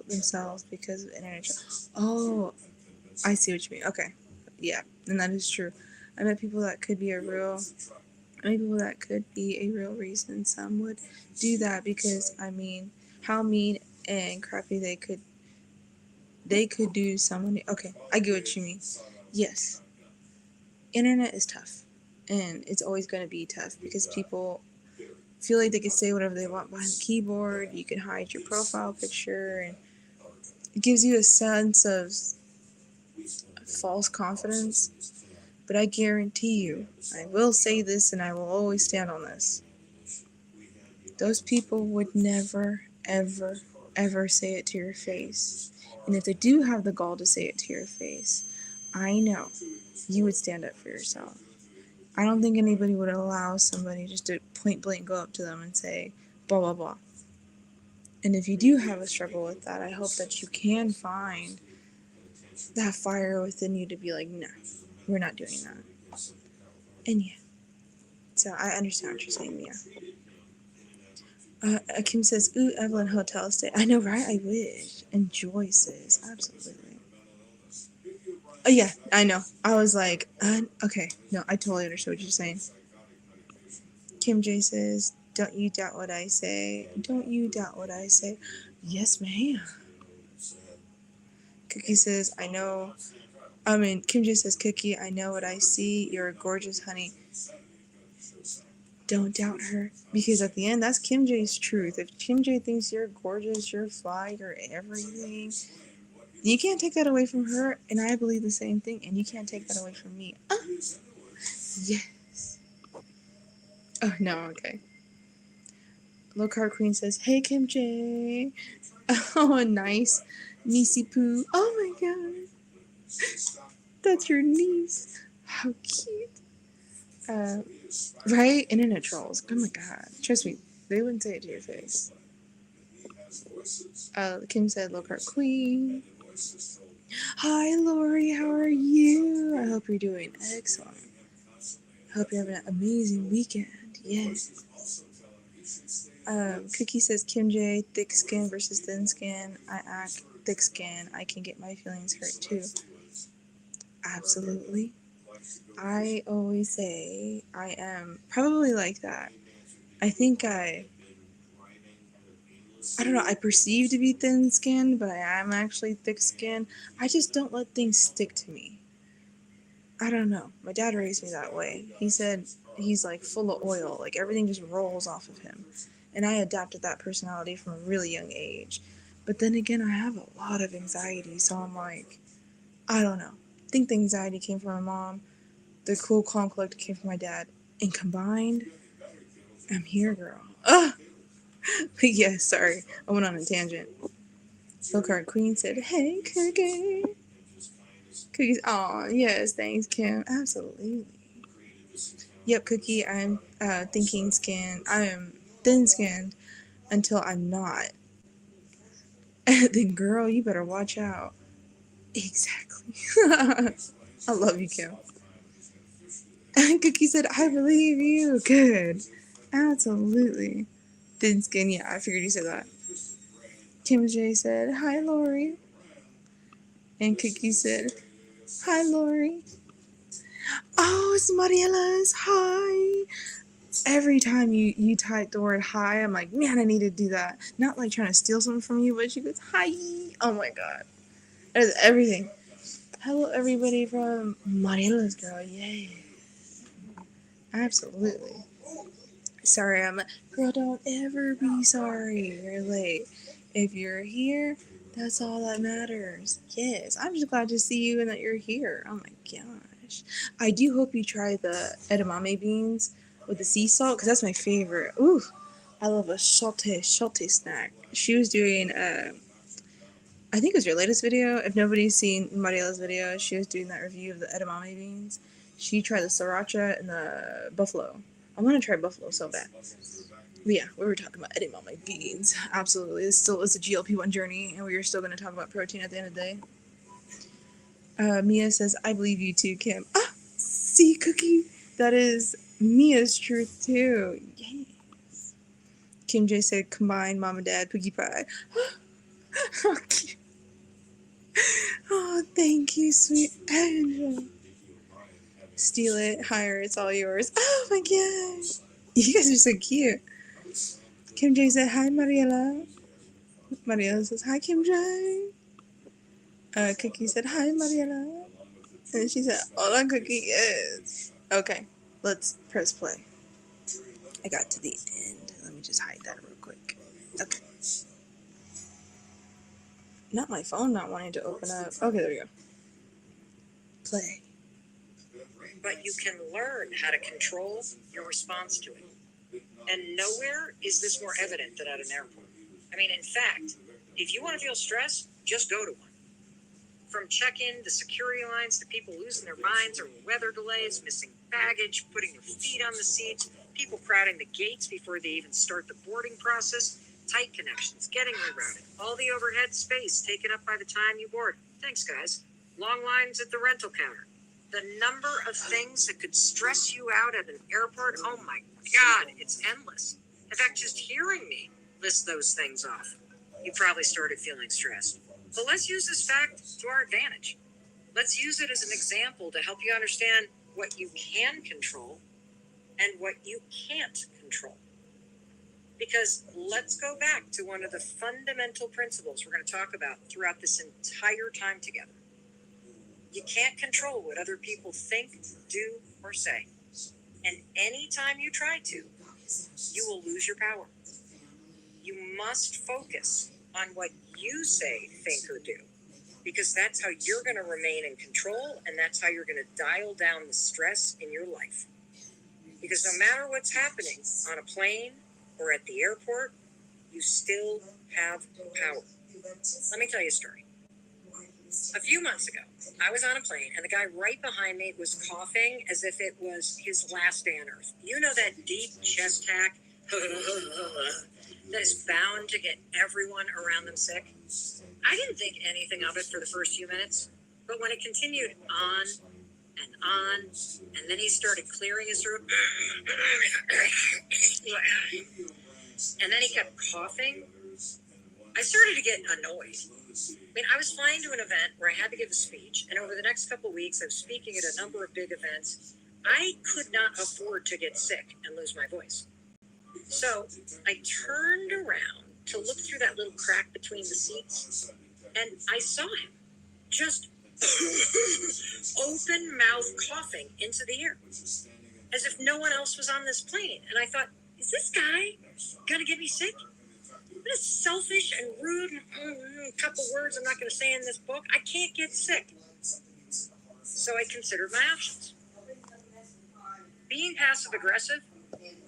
themselves because of internet. Oh, I see what you mean. Okay. Yeah, and that is true. I met people that could be a real reason some would do that because I mean, how mean and crappy they could do someone. Okay, I get what you mean. Yes, internet is tough, and it's always going to be tough because people feel like they can say whatever they want behind the keyboard. You can hide your profile picture, and it gives you a sense of false confidence. But I guarantee you, I will say this and I will always stand on this. Those people would never, ever, ever say it to your face. And if they do have the gall to say it to your face, I know you would stand up for yourself. I don't think anybody would allow somebody just to point blank go up to them and say, blah, blah, blah. And if you do have a struggle with that, I hope that you can find that fire within you to be like, no, we're not doing that. And yeah. So I understand what you're saying, yeah. Kim says, ooh, Evelyn, hotel stay. I know, right? I wish. And Joy says, absolutely. Oh, yeah, I know. I was like, okay. No, I totally understood what you're saying. Kim J says, don't you doubt what I say. Don't you doubt what I say. Yes, ma'am. Cookie says, Kim J says, Cookie, I know what I see. You're gorgeous, honey. Don't doubt her. Because at the end, that's Kim J's truth. If Kim J thinks you're gorgeous, you're fly, you're everything, you can't take that away from her. And I believe the same thing. And you can't take that away from me. Yes. Oh, no, okay. Low Car Queen says, Hey, Kim J. Oh, nice. Niecey Poo. Oh, my God. That's your niece. How cute. Right? Internet trolls. Oh, my God. Trust me, they wouldn't say it to your face. Kim said, Low Car Queen. Hi, Lori. How are you? I hope you're doing excellent. I hope you're having an amazing weekend. Yes. Cookie says, Kim J, thick skin versus thin skin. I act thick skin. I can get my feelings hurt too. Absolutely. I always say I am probably like that. I think I don't know, I perceive to be thin skinned, but I am actually thick skinned. I just don't let things stick to me. I don't know. My dad raised me that way. He said he's like full of oil, like everything just rolls off of him. And I adapted that personality from a really young age. But then again, I have a lot of anxiety, so I'm like, I don't know. I think the anxiety came from my mom, the cool, calm, collected came from my dad, and combined, I'm here, girl. Ugh! Yeah, sorry, I went on a tangent. Silkheart Queen said, Hey, Cookie. Cookie's, aw, yes, thanks, Kim. Absolutely. Yep, Cookie, I'm thinking skin. I am thin skinned until I'm not. Then, girl, you better watch out. Exactly. I love you, Kim. Cookie said, I believe you. Good. Absolutely. Thin skin, yeah, I figured you said that. Kim J said, Hi, Lori. And Cookie said, Hi, Lori. Oh, it's Mariella's. Hi. Every time you type the word hi, I'm like, man, I need to do that. Not like trying to steal something from you, but she goes, hi. Oh my god. That is everything. Hello, everybody from Mariella's Girl. Yay. Absolutely. Sorry, I'm girl, don't ever be sorry. You're late. If you're here, that's all that matters. Yes, I'm just glad to see you and that you're here. Oh my gosh. I do hope you try the edamame beans with the sea salt because that's my favorite. Ooh, I love a salty snack. She was doing, I think it was your latest video. If nobody's seen Mariella's video, she was doing that review of the edamame beans. She tried the sriracha and the buffalo. I want to try buffalo so bad. But yeah, we were talking about edamame beans. Absolutely. This still is a GLP-1 journey, and we are still going to talk about protein at the end of the day. Mia says, I believe you too, Kim. Ah, see, Cookie? That is Mia's truth too. Yay. Kim J said, combine mom and dad cookie pie. Oh, cute. Oh, thank you, sweet Angel. Steal it, hire, it's all yours. Oh my gosh. You guys are so cute. Kim J said, hi, Mariela. Mariela says, hi, Kim J. Cookie said, hi, Mariela. And she said, hola, Cookie. Yes. Okay, let's press play. I got to the end. Let me just hide that real quick. Okay. Not my phone not wanting to open up. Okay, there we go. Play. But you can learn how to control your response to it. And nowhere is this more evident than at an airport. I mean, in fact, if you want to feel stress, just go to one. From check-in to security lines to people losing their minds over weather delays, missing baggage, putting their feet on the seats, people crowding the gates before they even start the boarding process, tight connections, getting rerouted, all the overhead space taken up by the time you board. Thanks, guys. Long lines at the rental counter. The number of things that could stress you out at an airport, oh my God, it's endless. In fact, just hearing me list those things off, you probably started feeling stressed. But let's use this fact to our advantage. Let's use it as an example to help you understand what you can control and what you can't control. Because let's go back to one of the fundamental principles we're going to talk about throughout this entire time together. You can't control what other people think, do, or say. And anytime you try to, you will lose your power. You must focus on what you say, think, or do, because that's how you're going to remain in control, and that's how you're going to dial down the stress in your life. Because no matter what's happening on a plane or at the airport, you still have power. Let me tell you a story. A few months ago, I was on a plane, and the guy right behind me was coughing as if it was his last day on Earth. You know that deep chest hack that is bound to get everyone around them sick? I didn't think anything of it for the first few minutes, but when it continued on, and then he started clearing his throat, and then he kept coughing, I started to get annoyed. I mean, I was flying to an event where I had to give a speech, and over the next couple of weeks, I was speaking at a number of big events. I could not afford to get sick and lose my voice. So I turned around to look through that little crack between the seats, and I saw him just open mouth coughing into the air as if no one else was on this plane. And I thought, is this guy gonna get me sick? What a selfish and rude couple words I'm not going to say in this book. I can't get sick. So I considered my options. Being passive aggressive,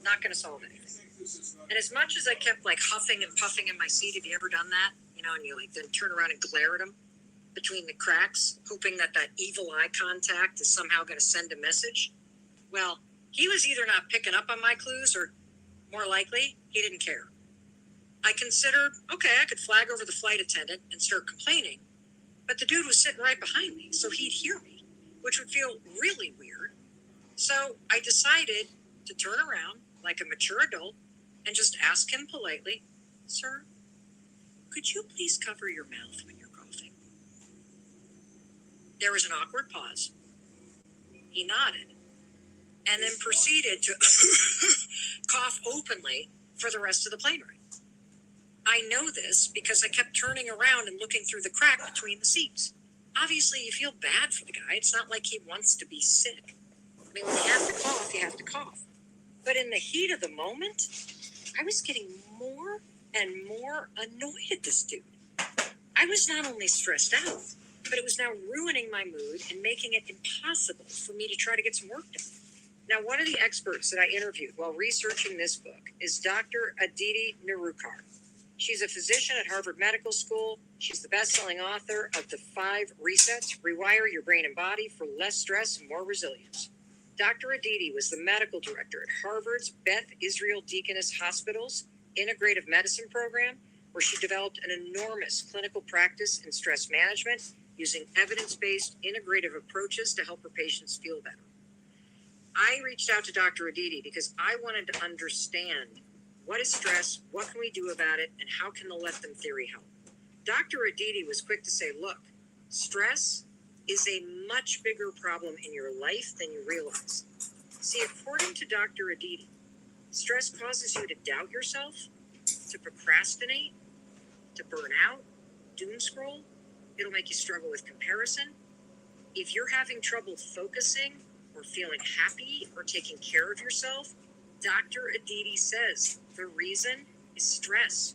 not going to solve anything. And as much as I kept like huffing and puffing in my seat, have you ever done that? You know, and you like then turn around and glare at him between the cracks, hoping that that evil eye contact is somehow going to send a message? Well, he was either not picking up on my clues, or more likely, he didn't care. I considered, okay, I could flag over the flight attendant and start complaining, but the dude was sitting right behind me, so he'd hear me, which would feel really weird. So I decided to turn around like a mature adult and just ask him politely, sir, could you please cover your mouth when you're coughing? There was an awkward pause. He nodded and then proceeded to cough openly for the rest of the plane ride. I know this because I kept turning around and looking through the crack between the seats. Obviously, you feel bad for the guy. It's not like he wants to be sick. I mean, when you have to cough, you have to cough. But in the heat of the moment, I was getting more and more annoyed at this dude. I was not only stressed out, but it was now ruining my mood and making it impossible for me to try to get some work done. Now, one of the experts that I interviewed while researching this book is Dr. Aditi Nerurkar. She's a physician at Harvard Medical School. She's the best-selling author of The 5 Resets, Rewire Your Brain and Body for Less Stress and More Resilience. Dr. Aditi was the medical director at Harvard's Beth Israel Deaconess Hospital's Integrative Medicine program, where she developed an enormous clinical practice in stress management using evidence-based integrative approaches to help her patients feel better. I reached out to Dr. Aditi because I wanted to understand what is stress, what can we do about it, and how can the Let Them theory help? Dr. Aditi was quick to say, look, stress is a much bigger problem in your life than you realize. See, according to Dr. Aditi, stress causes you to doubt yourself, to procrastinate, to burn out, doom scroll. It'll make you struggle with comparison. If you're having trouble focusing or feeling happy or taking care of yourself, Dr. Aditi says the reason is stress.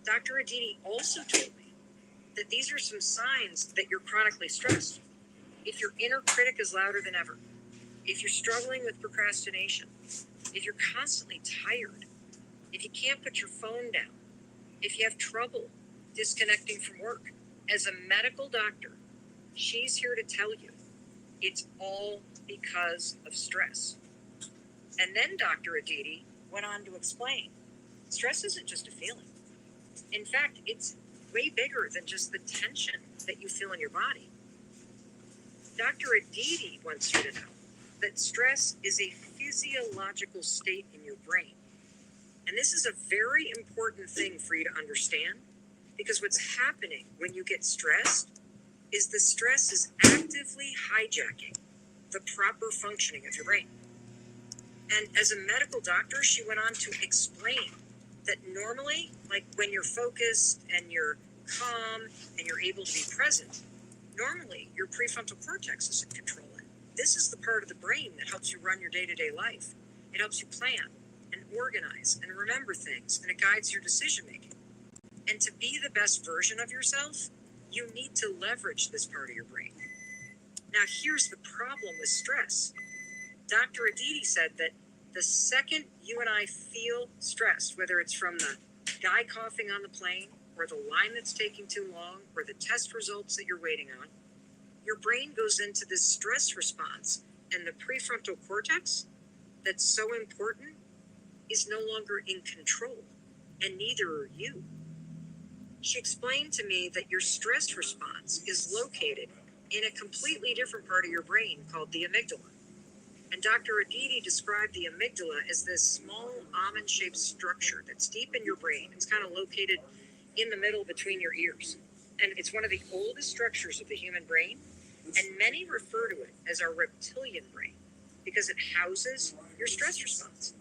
Dr. Aditi also told me that these are some signs that you're chronically stressed. If your inner critic is louder than ever, if you're struggling with procrastination, if you're constantly tired, if you can't put your phone down, if you have trouble disconnecting from work, as a medical doctor, she's here to tell you it's all because of stress. And then Dr. Aditi went on to explain, stress isn't just a feeling. In fact, it's way bigger than just the tension that you feel in your body. Dr. Aditi wants you to know that stress is a physiological state in your brain. And this is a very important thing for you to understand, because what's happening when you get stressed is the stress is actively hijacking the proper functioning of your brain. And as a medical doctor, she went on to explain that normally, like when you're focused and you're calm and you're able to be present, normally your prefrontal cortex is in control. This is the part of the brain that helps you run your day-to-day life. It helps you plan and organize and remember things, and it guides your decision-making. And to be the best version of yourself, you need to leverage this part of your brain. Now, here's the problem with stress. Dr. Aditi said that the second you and I feel stressed, whether it's from the guy coughing on the plane, or the line that's taking too long, or the test results that you're waiting on, your brain goes into this stress response, and the prefrontal cortex, that's so important, is no longer in control, and neither are you. She explained to me that your stress response is located in a completely different part of your brain called the amygdala. And Dr. Aditi described the amygdala as this small almond-shaped structure that's deep in your brain. It's kind of located in the middle between your ears. And it's one of the oldest structures of the human brain. And many refer to it as our reptilian brain because it houses your stress response.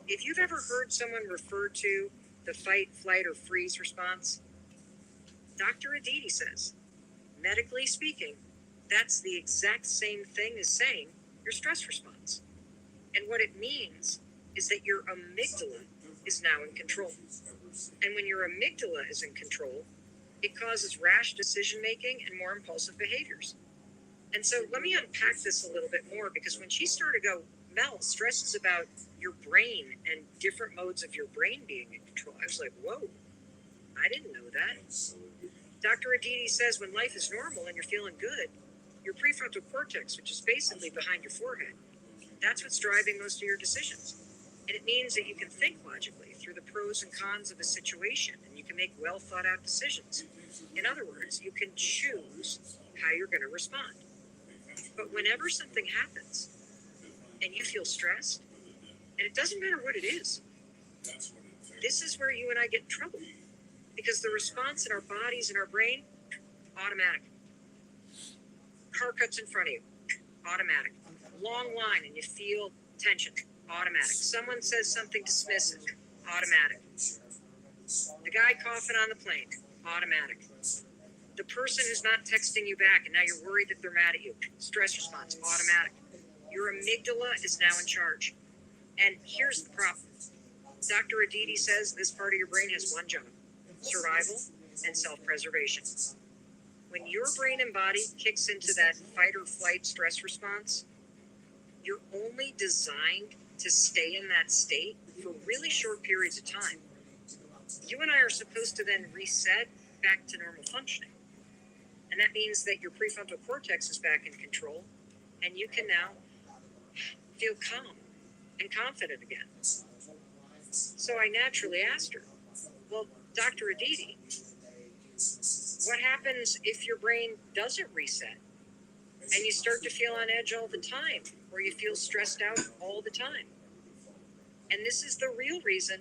If you've ever heard someone refer to the fight, flight, or freeze response, Dr. Aditi says, medically speaking, that's the exact same thing as saying your stress response. And what it means is that your amygdala is now in control. And when your amygdala is in control, it causes rash decision-making and more impulsive behaviors. And so let me unpack this a little bit more, because when she started to go, Mel, stress is about your brain and different modes of your brain being in control, I was like, whoa, I didn't know that. Dr. Aditi says when life is normal and you're feeling good, your prefrontal cortex, which is basically behind your forehead, that's what's driving most of your decisions. And it means that you can think logically through the pros and cons of a situation, and you can make well thought out decisions. In other words, you can choose how you're going to respond. But whenever something happens and you feel stressed, and it doesn't matter what it is, this is where you and I get in trouble, because the response in our bodies and our brain, automatic. Car cuts in front of you, automatic. Long line and you feel tension, automatic. Someone says something dismissive, automatic. The guy coughing on the plane, automatic. The person who's not texting you back and now you're worried that they're mad at you, stress response, automatic. Your amygdala is now in charge. And here's the problem. Dr. Aditi says this part of your brain has one job: survival and self-preservation. When your brain and body kicks into that fight or flight stress response, you're only designed to stay in that state for really short periods of time. You and I are supposed to then reset back to normal functioning. And that means that your prefrontal cortex is back in control and you can now feel calm and confident again. So I naturally asked her, well, Dr. Aditi, what happens if your brain doesn't reset and you start to feel on edge all the time, or you feel stressed out all the time? And this is the real reason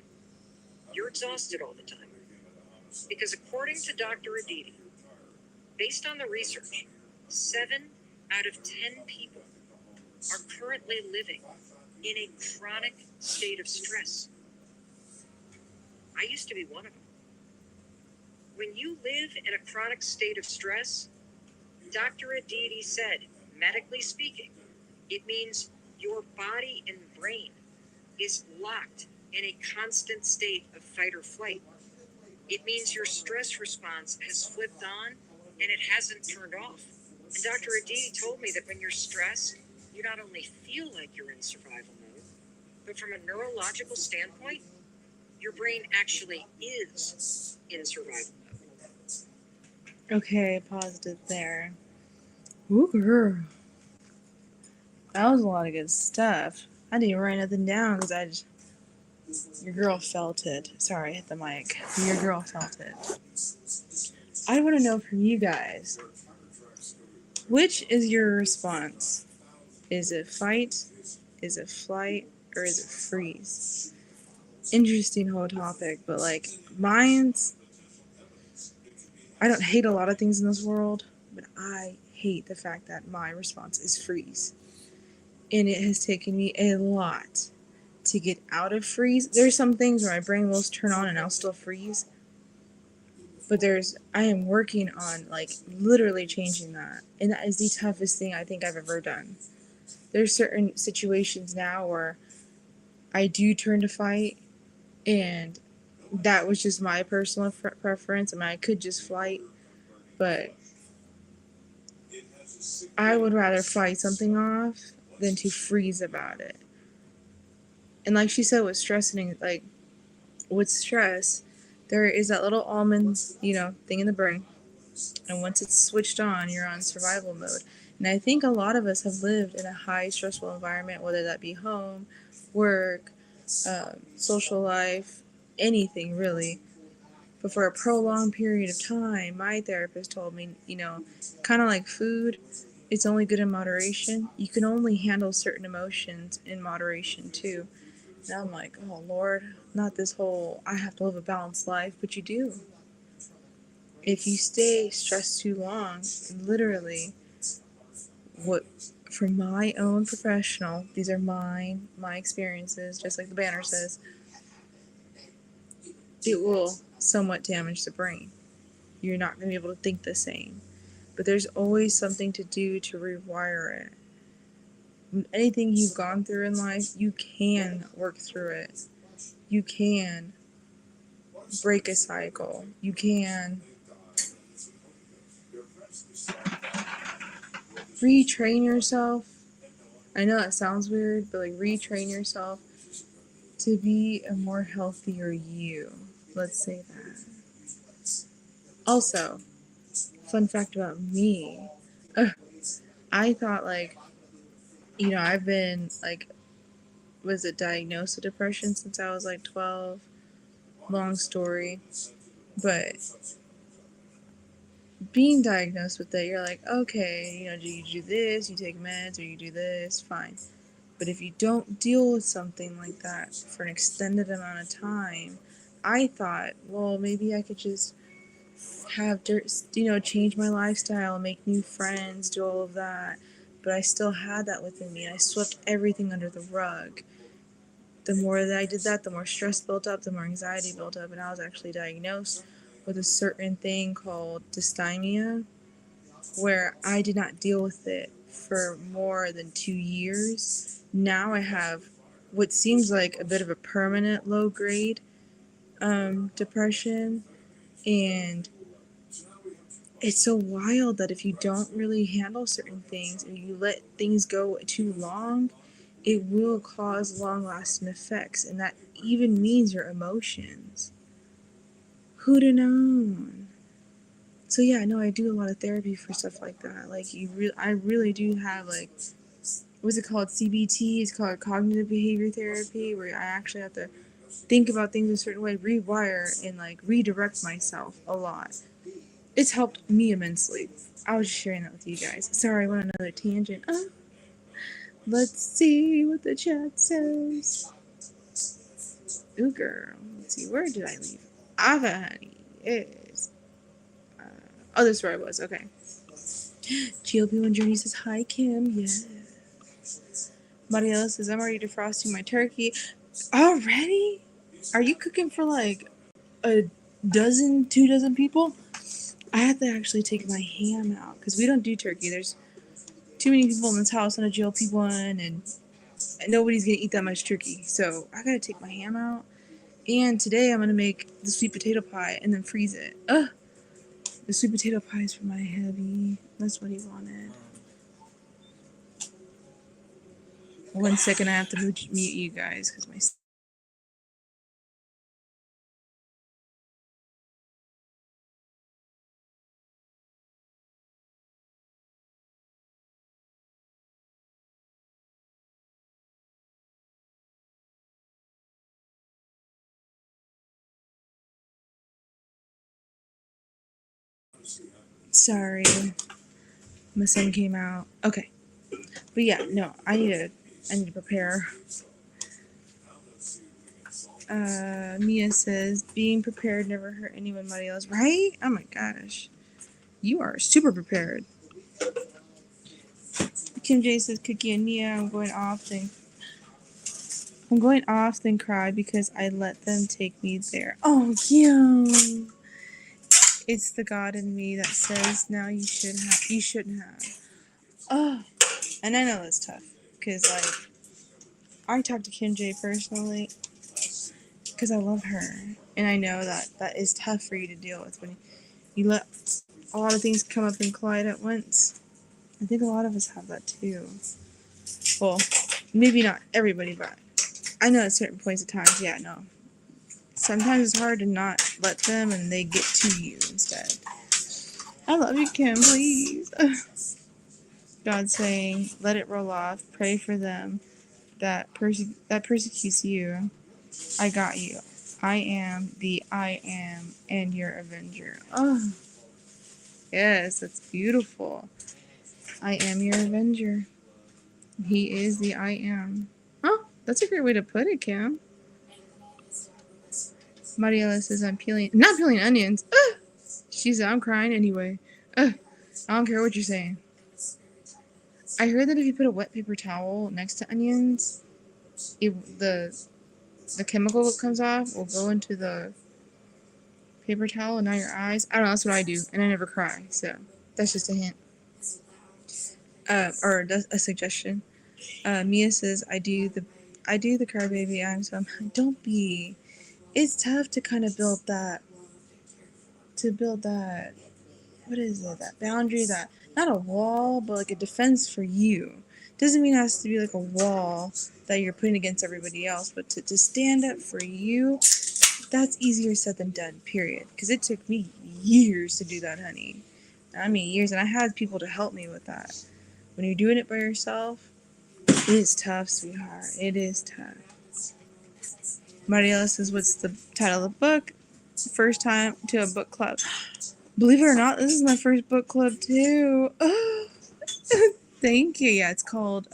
you're exhausted all the time. Because according to Dr. Aditi, based on the research, 7 out of 10 people are currently living in a chronic state of stress. I used to be one of them. When you live in a chronic state of stress, Dr. Aditi said, medically speaking, it means your body and brain is locked in a constant state of fight or flight. It means your stress response has flipped on and it hasn't turned off. And Dr. Aditi told me that when you're stressed, you not only feel like you're in survival mode, but from a neurological standpoint, your brain actually is in survival mode. Okay, paused it there. Ooh, girl. That was a lot of good stuff. I didn't write nothing down because your girl felt it. Sorry, I hit the mic. Your girl felt it. I want to know from you guys, which is your response? Is it fight? Is it flight? Or is it freeze? Interesting whole topic, but like mine's, I don't hate a lot of things in this world, but I hate the fact that my response is freeze. And it has taken me a lot to get out of freeze. There's some things where my brain will turn on and I'll still freeze. But I am working on like literally changing that. And that is the toughest thing I think I've ever done. There's certain situations now where I do turn to fight, and that was just my personal preference. I mean, I could just fight, but I would rather fight something off than to freeze about it. And like she said, with stressing, like with stress, there is that little almond, thing in the brain. And once it's switched on, you're on survival mode. And I think a lot of us have lived in a high stressful environment, whether that be home, work, social life, anything really. But for a prolonged period of time, my therapist told me, kind of like food, it's only good in moderation. You can only handle certain emotions in moderation too. And I'm like, oh Lord, not this whole I have to live a balanced life, but you do. If you stay stressed too long, literally, from my own professional, these are my experiences, just like the banner says, it will somewhat damage the brain. You're not going to be able to think the same. But there's always something to do to rewire it. Anything you've gone through in life, you can work through it. You can break a cycle. You can retrain yourself. I know that sounds weird, but like retrain yourself to be a more healthier you. Let's say that. Also, fun fact about me, I thought I've been diagnosed with depression since I was like 12. Long story. But being diagnosed with it, you're like, okay, do you do this, you take meds, or you do this, fine. But if you don't deal with something like that for an extended amount of time, I thought, well, maybe I could just change my lifestyle, make new friends, do all of that. but I still had that within me, and I swept everything under the rug. The more that I did that, the more stress built up, the more anxiety built up, and I was actually diagnosed with a certain thing called dysthymia, where I did not deal with it for more than 2 years. Now I have what seems like a bit of a permanent low grade depression, and it's so wild that if you don't really handle certain things and you let things go too long, it will cause long-lasting effects, and that even means your emotions. Who'd have known? So yeah, no, I do a lot of therapy for stuff like that. Like I really do have like, what's it called? CBT. It's called cognitive behavior therapy, where I actually have to think about things a certain way, rewire, and like redirect myself a lot. It's helped me immensely. I was just sharing that with you guys. Sorry, I went on another tangent. Let's see what the chat says. Ooh, girl. Let's see, where did I leave? Ava, honey. Yes. Oh, this is where I was. Okay. GLP1 Journey says, hi, Kim. Yes. Mariela says, I'm already defrosting my turkey. Already? Are you cooking for like a dozen, 2 dozen people? I have to actually take my ham out because we don't do turkey. There's too many people in this house on a GLP1, and nobody's gonna eat that much turkey. So I gotta take my ham out. And today I'm gonna make the sweet potato pie and then freeze it. The sweet potato pie is for my hubby. That's what he wanted. 1 second, I have to mute you guys because my. Sorry, my son came out. Okay, but yeah, no, I need to prepare. Mia says, being prepared never hurt anyone, Maria else, right? Oh my gosh. You are super prepared. Kim J says, Cookie and Mia, I'm going off, then cry because I let them take me there. Oh, yeah. It's the God in me that says, now you shouldn't have. Oh, and I know that's tough because, like, I talk to Kim J personally because I love her, and I know that is tough for you to deal with when you let a lot of things come up and collide at once. I think a lot of us have that too. Well, maybe not everybody, but I know at certain points of times, yeah, no. Sometimes it's hard to not let them and they get to you instead. I love you, Kim, please. God saying, let it roll off. Pray for them that persecutes you. I got you. I am the I am and your avenger. Oh, yes, that's beautiful. I am your avenger. He is the I am. Oh, that's a great way to put it, Kim. Mariela says, I'm not peeling onions. She said, I'm crying anyway. I don't care what you're saying. I heard that if you put a wet paper towel next to onions, the chemical that comes off will go into the paper towel and not your eyes. I don't know, that's what I do, and I never cry, so that's just a hint. Or a suggestion. Mia says, I do the crybaby. Don't be. It's tough to kind of build that, what is it, that boundary, that, not a wall, but like a defense for you. Doesn't mean it has to be like a wall that you're putting against everybody else, but to stand up for you, that's easier said than done, period. Because it took me years to do that, honey. I mean, years, and I had people to help me with that. When you're doing it by yourself, it is tough, sweetheart. It is tough. Mariela says, what's the title of the book? First time to a book club. Believe it or not, this is my first book club, too. Oh, thank you. Yeah, it's called,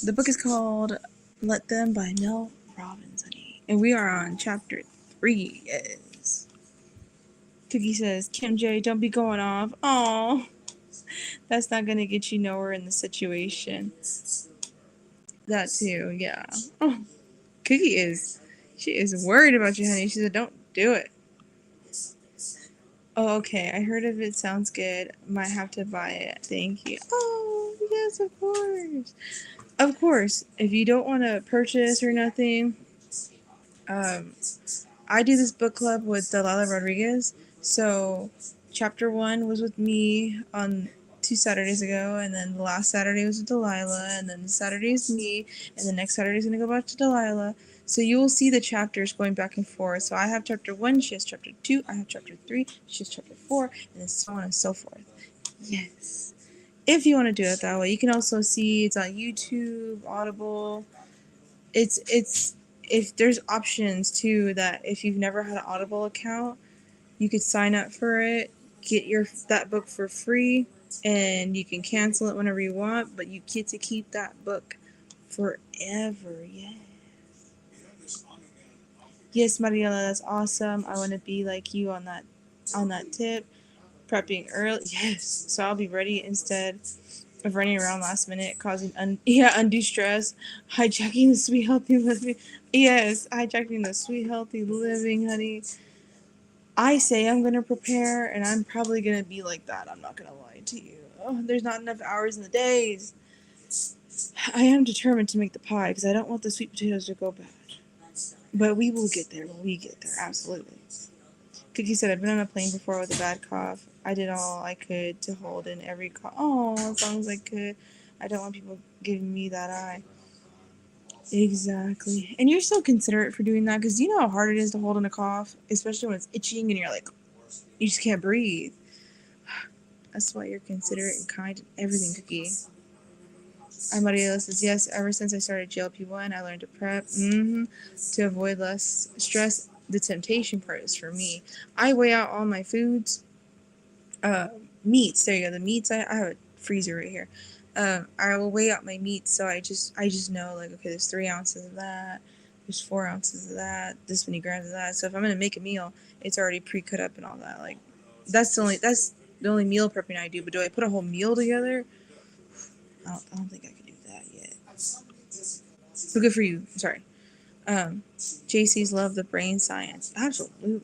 the book is called Let Them by Mel Robbins, honey. And we are on chapter 3, yes. Cookie says, Kim J, don't be going off. Aw. That's not gonna get you nowhere in the situation. That too, yeah. Oh, she is worried about you, honey. She said, don't do it. Oh, okay. I heard of it. Sounds good. Might have to buy it. Thank you. Oh, yes, of course. Of course. If you don't want to purchase or nothing, um, I do this book club with Delilah Rodriguez. So, chapter one was with me on 2 Saturdays ago, and then the last Saturday was with Delilah, and then Saturday is me, and the next Saturday is going to go back to Delilah. So, you will see the chapters going back and forth. So, I have chapter one, she has chapter two, I have chapter three, she has chapter four, and then so on and so forth. Yes. If you want to do it that way, you can also see it's on YouTube, Audible. It's if there's options too that if you've never had an Audible account, you could sign up for it, get that book for free, and you can cancel it whenever you want, but you get to keep that book forever. Yeah. Yes, Mariela, that's awesome. I want to be like you on that tip. Prepping early. Yes. So I'll be ready instead of running around last minute, causing undue stress, hijacking the sweet healthy living. Yes, hijacking the sweet healthy living, honey. I say I'm gonna prepare, and I'm probably gonna be like that. I'm not gonna lie to you. Oh, there's not enough hours in the days. I am determined to make the pie because I don't want the sweet potatoes to go bad. But we will get there when we get there. Absolutely. Cookie said, I've been on a plane before with a bad cough. I did all I could to hold in every cough. Oh, as long as I could. I don't want people giving me that eye. Exactly. And you're so considerate for doing that because you know how hard it is to hold in a cough, especially when it's itching and you're like, you just can't breathe. That's why you're considerate and kind and everything, Cookie. Maria says, yes, ever since I started GLP-1, I learned to prep to avoid less stress. The temptation part is for me. I weigh out all my foods. Meats. There you go. The meats. I have a freezer right here. I will weigh out my meats, so I just know like okay, there's 3 ounces of that, there's 4 ounces of that, this many grams of that. So if I'm gonna make a meal, it's already pre-cut up and all that. Like that's the only meal prepping I do. But do I put a whole meal together? I don't think I can do that yet. But good for you. I'm sorry. JC's love the brain science. Absolutely.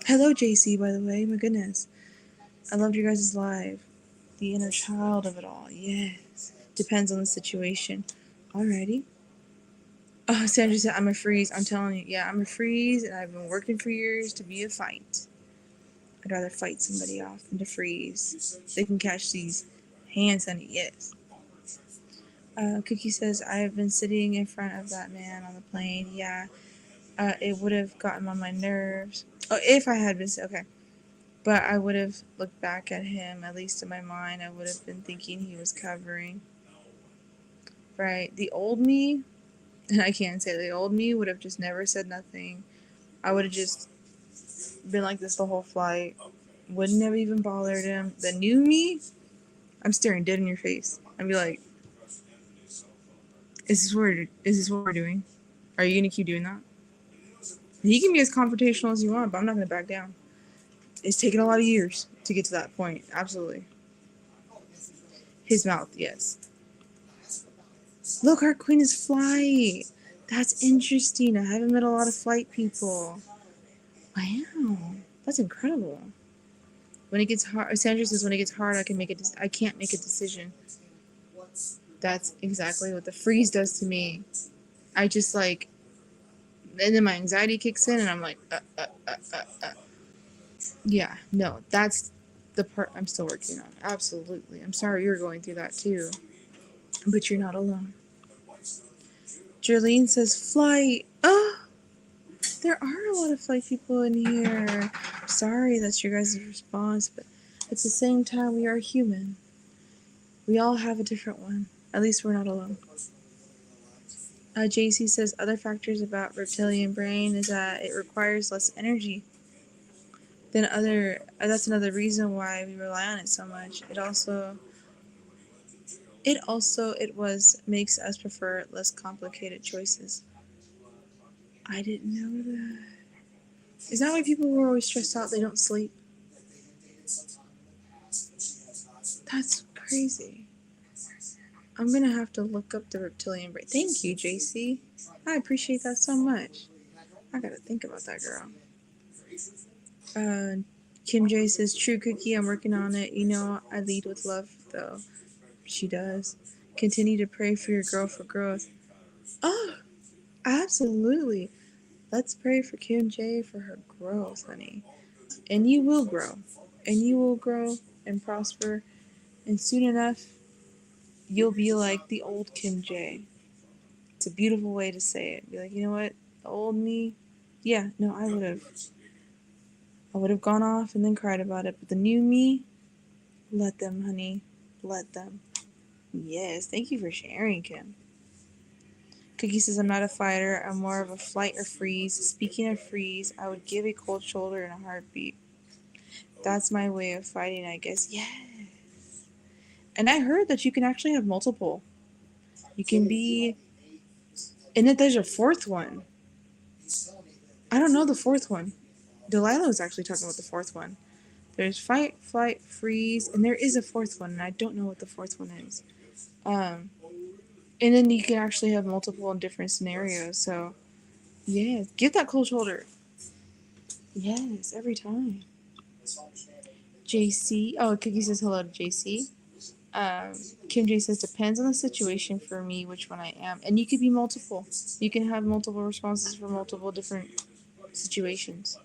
Hello, JC. By the way, my goodness, I loved your guys' live. The inner child of it all. Yes. Depends on the situation. Alrighty. Oh, Sandra said, I'm a freeze. I'm telling you. Yeah, I'm a freeze, and I've been working for years to be a fight. I'd rather fight somebody off than to freeze. They can catch these hands, honey. Yes. Cookie says, I have been sitting in front of that man on the plane. Yeah. It would have gotten on my nerves. Oh, if I had been... Okay. But I would have looked back at him, at least in my mind. I would have been thinking he was covering. Right. The old me, and I can't say the old me, would have just never said nothing. I would have just been like this the whole flight. Wouldn't have even bothered him. The new me, I'm staring dead in your face. I'd be like, is this what we're doing? Are you going to keep doing that? He can be as confrontational as you want, but I'm not going to back down. It's taken a lot of years to get to that point. Absolutely. His mouth, yes. Look, our queen is flight. That's interesting. I haven't met a lot of flight people. Wow, that's incredible. When it gets hard, Sandra says, when it gets hard, I can't make a decision. That's exactly what the freeze does to me. I just like, and then my anxiety kicks in, and I'm like, Yeah, no, that's the part I'm still working on. Absolutely. I'm sorry you're going through that too, but you're not alone. Jerlene says, flight. Oh, there are a lot of flight people in here. Sorry that's your guys' response, but at the same time, we are human. We all have a different one. At least we're not alone. JC says other factors about reptilian brain is that it requires less energy than other. That's another reason why we rely on it so much. It makes us prefer less complicated choices. I didn't know that. Is that why people who are always stressed out they don't sleep? That's crazy. I'm gonna have to look up the reptilian brain. Thank you, JC. I appreciate that so much. I gotta think about that girl. Kim J says, "True Cookie, I'm working on it. You know, I lead with love, though." She does. Continue to pray for your girl for growth. Oh, absolutely. Let's pray for Kim J for her growth, honey. And you will grow. And you will grow and prosper. And soon enough, you'll be like the old Kim J. It's a beautiful way to say it. Be like, you know what? The old me, yeah, no, I would have gone off and then cried about it. But the new me, let them, honey. Let them. Yes, thank you for sharing, Kim. Cookie says, I'm not a fighter. I'm more of a flight or freeze. Speaking of freeze, I would give a cold shoulder in a heartbeat. That's my way of fighting, I guess. Yeah. And I heard that you can actually have multiple. You can be. And that there's a fourth one. I don't know the fourth one. Delilah was actually talking about the fourth one. There's fight, flight, freeze, and there is a fourth one, and I don't know what the fourth one is. And then you can actually have multiple in different scenarios. So, yeah, give that cold shoulder. Yes, every time. JC. Oh, Cookie says hello to JC. Kim J says, depends on the situation for me which one I am. And you could be multiple. You can have multiple responses for multiple different situations.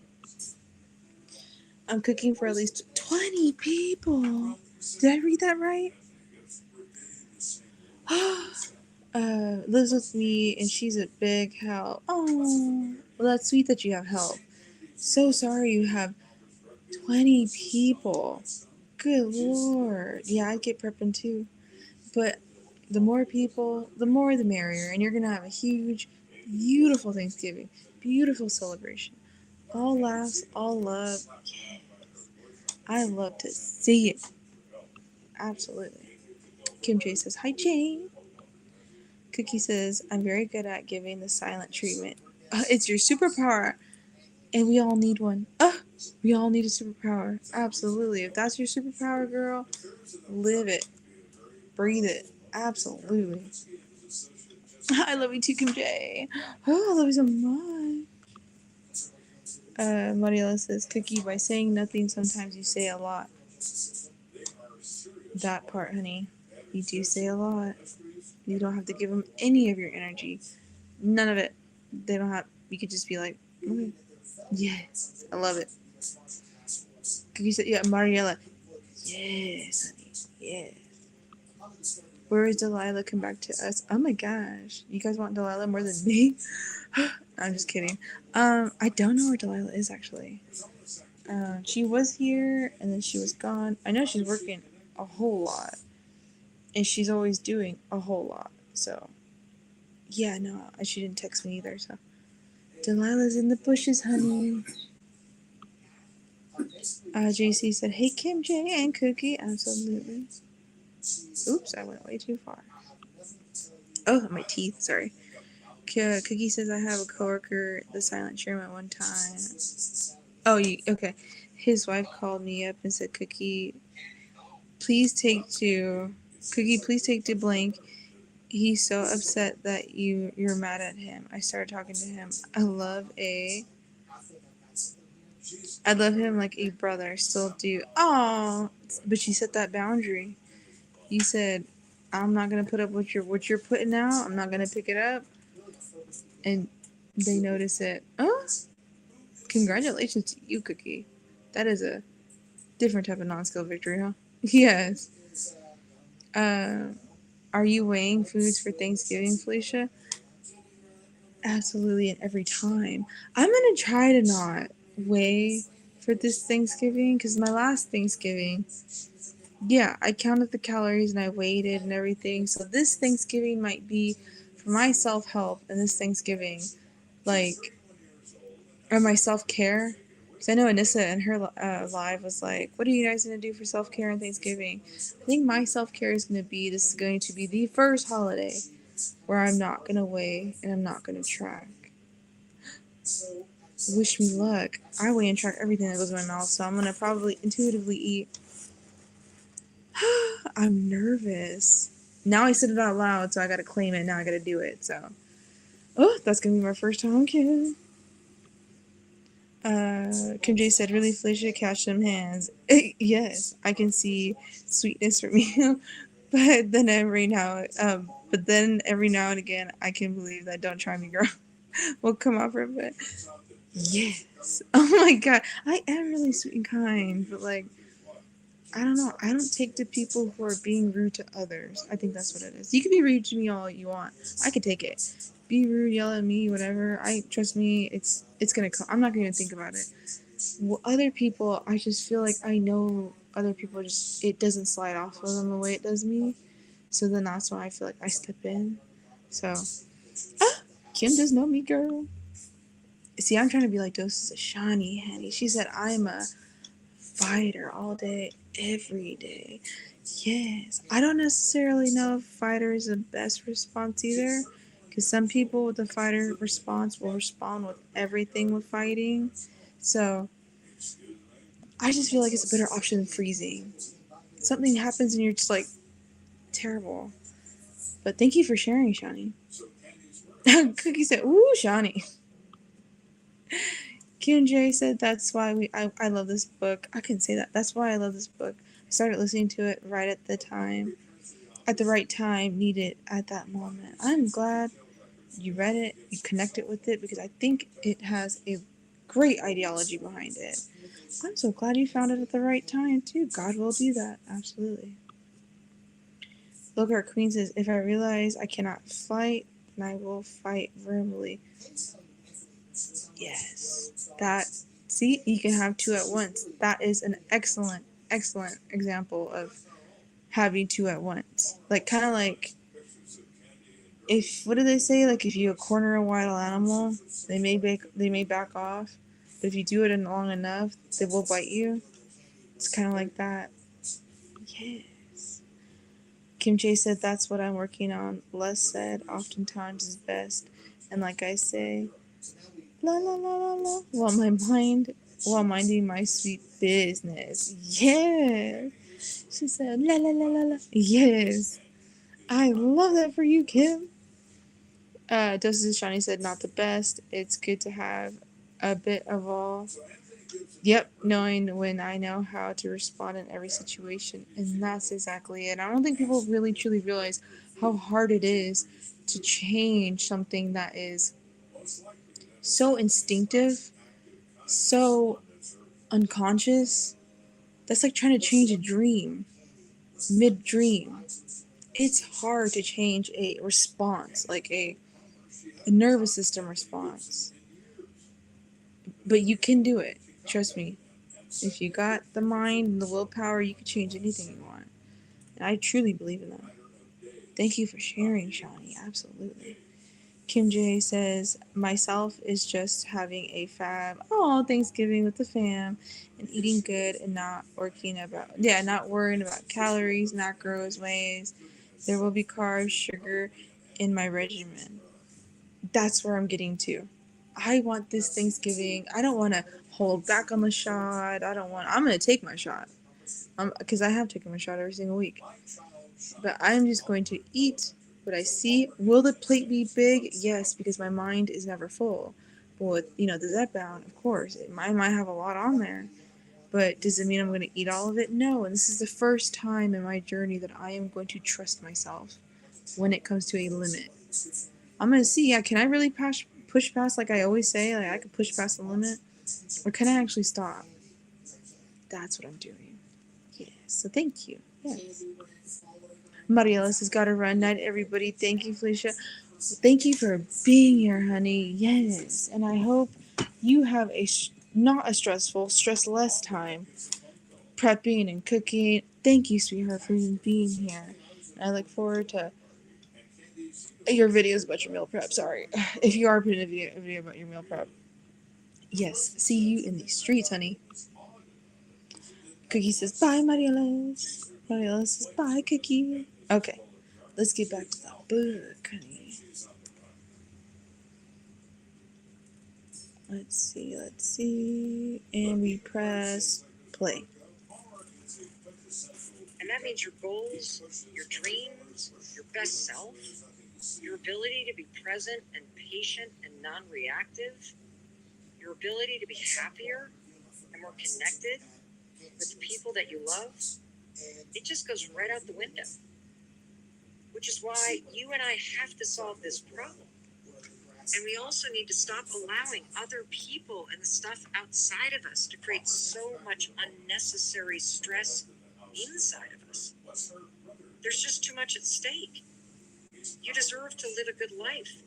I'm cooking for at least 20 people. Did I read that right? Lives with me and she's a big help. Oh, well, that's sweet that you have help. So sorry you have 20 people. Good lord. Yeah, I'd get prepping too. But the more people, the more the merrier. And you're going to have a huge, beautiful Thanksgiving. Beautiful celebration. All laughs, all love. Yes. I love to see it. Absolutely. Kim J says, hi, Jane. Cookie says, I'm very good at giving the silent treatment. It's your superpower. And we all need one. We all need a superpower. Absolutely. If that's your superpower, girl, live it. Breathe it. Absolutely. I love you too, Kim J. Oh, I love you so much. Mariela says, Cookie, by saying nothing, sometimes you say a lot. That part, honey. You do say a lot. You don't have to give them any of your energy. None of it. They don't have. You could just be like, okay. Yes. I love it. Cookie said, yeah, Mariela. Yes, honey. Yes. Where is Delilah? Come back to us. Oh my gosh. You guys want Delilah more than me? I'm just kidding. I don't know where Delilah is actually. She was here and then she was gone. I know she's working a whole lot. And she's always doing a whole lot. So, yeah, no, she didn't text me either. So, Delilah's in the bushes, honey. JC said, hey, Kim J and Cookie. Absolutely. Oops, I went way too far. Oh, my teeth. Sorry. Cookie says, I have a coworker, the silent treatment one time. Oh, okay. His wife called me up and said, Cookie, please take to blank. He's so upset that you're mad at him. I started talking to him. I love him like a brother. Still do. Oh, but she set that boundary. You said, I'm not gonna put up what you're putting out. I'm not gonna pick it up. And they notice it. Oh, congratulations to you, Cookie. That is a different type of non-skill victory, huh? Yes. Are you weighing foods for Thanksgiving, Felicia? Absolutely, and every time. I'm gonna try to not weigh for this Thanksgiving because my last Thanksgiving, yeah, I counted the calories and I weighed it and everything. So this Thanksgiving might be for my self help, and this Thanksgiving, like, or my self care. Because I know Anissa in her live was like, "What are you guys gonna do for self care on Thanksgiving?" I think my self care is gonna be this is going to be the first holiday where I'm not gonna weigh and I'm not gonna track. Wish me luck. I weigh and track everything that goes in my mouth, so I'm gonna probably intuitively eat I'm nervous. Now I said it out loud, so I gotta claim it. Now I gotta do it. So, oh, that's gonna be my first time, Kim. Kim J said, "Really, Felicia, catch them hands." Yes, I can see sweetness from you, but then every now and again, I can believe that "Don't try me, girl" will come out for a bit. Yes. Oh my god, I am really sweet and kind, but like, I don't know. I don't take to people who are being rude to others. I think that's what it is. You can be rude to me all you want. I could take it. Be rude, yell at me, whatever. I trust me. It's gonna come. I'm not gonna even think about it. Well, other people, I just feel like I know other people. Just it doesn't slide off of them the way it does me. So then that's why I feel like I step in. So Kim does know me, girl. See, I'm trying to be like doses of Shawnee, honey. She said I'm a fighter all day, every day. Yes. I don't necessarily know if fighter is the best response either. Because some people with the fighter response will respond with everything with fighting. So I just feel like it's a better option than freezing. Something happens and you're just like terrible. But thank you for sharing, Shawnee. Cookie said, "Ooh, Shawnee." Q and J said that's why I love this book. I couldn't say that. That's why I love this book. I started listening to it right at the time, at the right time, needed at that moment. I'm glad you read it, you connected with it, because I think it has a great ideology behind it. I'm so glad you found it at the right time too. God will do that. Absolutely. Lockhart Queen says, if I realize I cannot fight, then I will fight verbally. Yes. That, see, you can have two at once. That is an excellent, excellent example of having two at once. Like, kind of like, if, what do they say? Like, if you corner a wild animal, they may back off. But if you do it long enough, they will bite you. It's kind of like that. Yes. Kim J said, that's what I'm working on. Less said oftentimes is best. And like I say, la la la la la, while minding my sweet business. Yes. She said, la la la la la. Yes. I love that for you, Kim. Doses Shiny said, not the best. It's good to have a bit of all. Yep, knowing when I know how to respond in every situation. And that's exactly it. I don't think people really truly realize how hard it is to change something that is so instinctive, so unconscious. That's like trying to change a dream mid dream. It's hard to change a response, like a nervous system response. But you can do it. Trust me. If you got the mind and the willpower, you can change anything you want. And I truly believe in that. Thank you for sharing, Shawnee. Absolutely. Kim J says, myself is just having a Thanksgiving with the fam and eating good and not not worrying about calories, macros, ways. There will be carbs, sugar in my regimen. That's where I'm getting to. I want this Thanksgiving. I don't want to hold back on the shot. I'm going to take my shot. Because I have taken my shot every single week. But I'm just going to eat what I see. Will the plate be big? Yes, because my mind is never full. But with, the Zep Bound, of course, I might have a lot on there. But does it mean I'm going to eat all of it? No. And this is the first time in my journey that I am going to trust myself when it comes to a limit. I'm going to see, can I really push past, like I always say, like I can push past the limit? Or can I actually stop? That's what I'm doing. Yes. So thank you. Yes. Mariela has got to run. Night, everybody. Thank you, Felicia. Thank you for being here, honey. Yes. And I hope you have not a stress less time prepping and cooking. Thank you, sweetheart, for even being here. And I look forward to your videos about your meal prep. Sorry. If you are putting a video about your meal prep. Yes. See you in the streets, honey. Cookie says, bye, Mariela. Mariela says, bye, Cookie. Okay. Let's get back to the book, honey. Let's see. And we press play. And that means your goals, your dreams, your best self, your ability to be present and patient and non-reactive, your ability to be happier and more connected with the people that you love, it just goes right out the window. Which is why you and I have to solve this problem. And we also need to stop allowing other people and the stuff outside of us to create so much unnecessary stress inside of us. There's just too much at stake. You deserve to live a good life,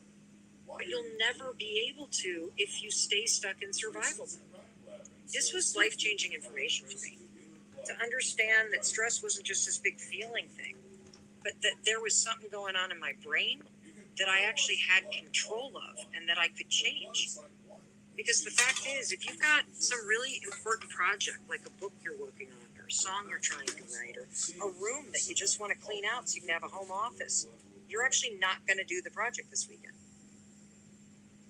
but you'll never be able to if you stay stuck in survival mode. This was life-changing information for me, to understand that stress wasn't just this big feeling thing, but that there was something going on in my brain that I actually had control of and that I could change. Because the fact is, if you've got some really important project, like a book you're working on, or a song you're trying to write, or a room that you just want to clean out so you can have a home office, you're actually not going to do the project this weekend.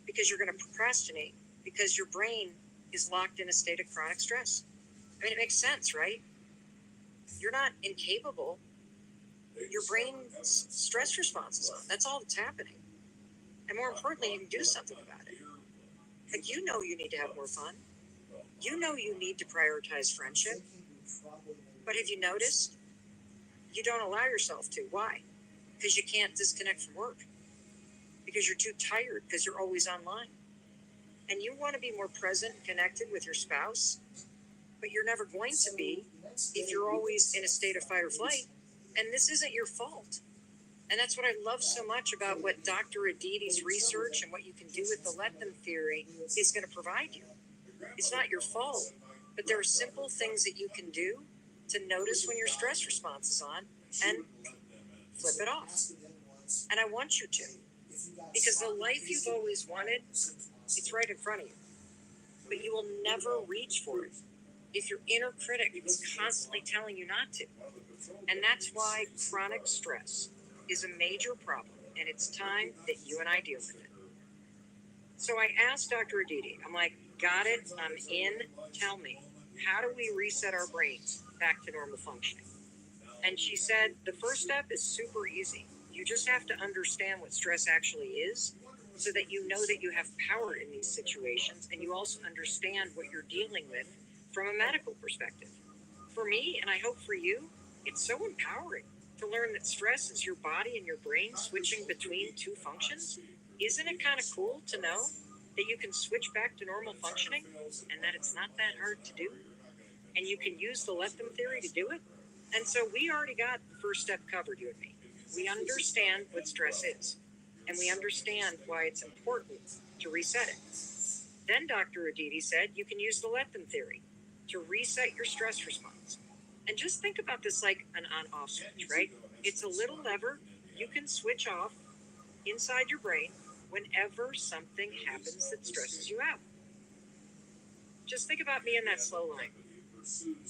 Because you're going to procrastinate, because your brain is locked in a state of chronic stress. I mean, it makes sense, right? You're not incapable. Your brain's stress response is on. That's all that's happening. And more importantly, you can do something about it. Like, you know you need to have more fun. You know you need to prioritize friendship. But have you noticed? You don't allow yourself to. Why? Because you can't disconnect from work. Because you're too tired, because you're always online. And you want to be more present and connected with your spouse, but you're never going to be if you're always in a state of fight or flight. And this isn't your fault. And that's what I love so much about what Dr. Aditi's research and what you can do with the let them theory is going to provide you. It's not your fault, but there are simple things that you can do to notice when your stress response is on and flip it off. And I want you to, because the life you've always wanted, it's right in front of you. But you will never reach for it if your inner critic is constantly telling you not to. And that's why chronic stress is a major problem, and it's time that you and I deal with it. So I asked Dr. Aditi, I'm like, got it, I'm in, tell me, how do we reset our brains back to normal functioning? And she said, the first step is super easy. You just have to understand what stress actually is so that you know that you have power in these situations, and you also understand what you're dealing with from a medical perspective. For me, and I hope for you, it's so empowering to learn that stress is your body and your brain switching between two functions. Isn't it kind of cool to know that you can switch back to normal functioning and that it's not that hard to do? And you can use the let them theory to do it? And so we already got the first step covered, you and me. We understand what stress is, and we understand why it's important to reset it. Then Dr. Aditi said you can use the let them theory to reset your stress response. And just think about this like an on-off switch, right? It's a little lever you can switch off inside your brain whenever something happens that stresses you out. Just think about me in that slow line.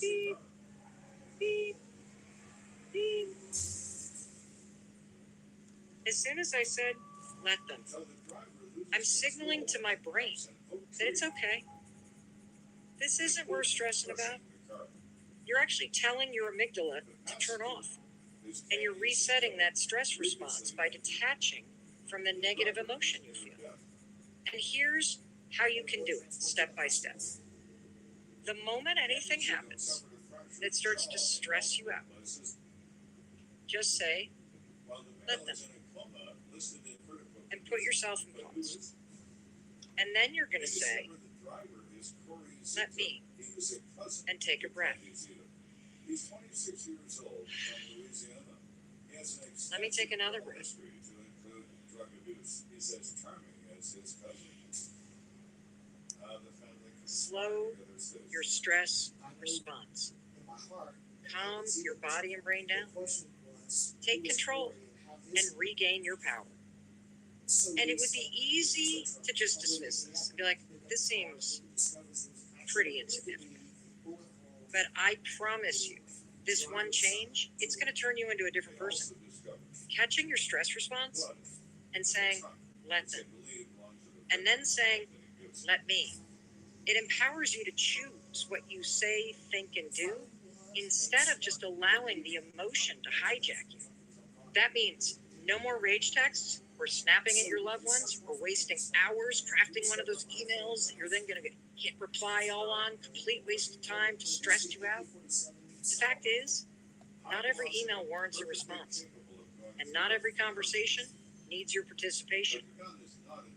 Beep, beep, beep. As soon as I said, let them, I'm signaling to my brain that it's okay. This isn't worth stressing about. You're actually telling your amygdala to turn off. And you're resetting that stress response by detaching from the negative emotion you feel. And here's how you can do it, step by step. The moment anything happens that starts to stress you out, just say, let them. And put yourself in pause. And then you're going to say, let me. And take a breath. Let me take another breath. Slow your stress response. Calm your body and brain down. Take control and regain your power. And it would be easy to just dismiss this and be like, this seems pretty insignificant. But I promise you, this one change, it's going to turn you into a different person. Catching your stress response and saying, let them. And then saying, let me. It empowers you to choose what you say, think, and do, instead of just allowing the emotion to hijack you. That means no more rage texts or snapping at your loved ones or wasting hours crafting one of those emails that you're then going to hit reply all on, complete waste of time to stress you out. The fact is, not every email warrants a response, and not every conversation needs your participation.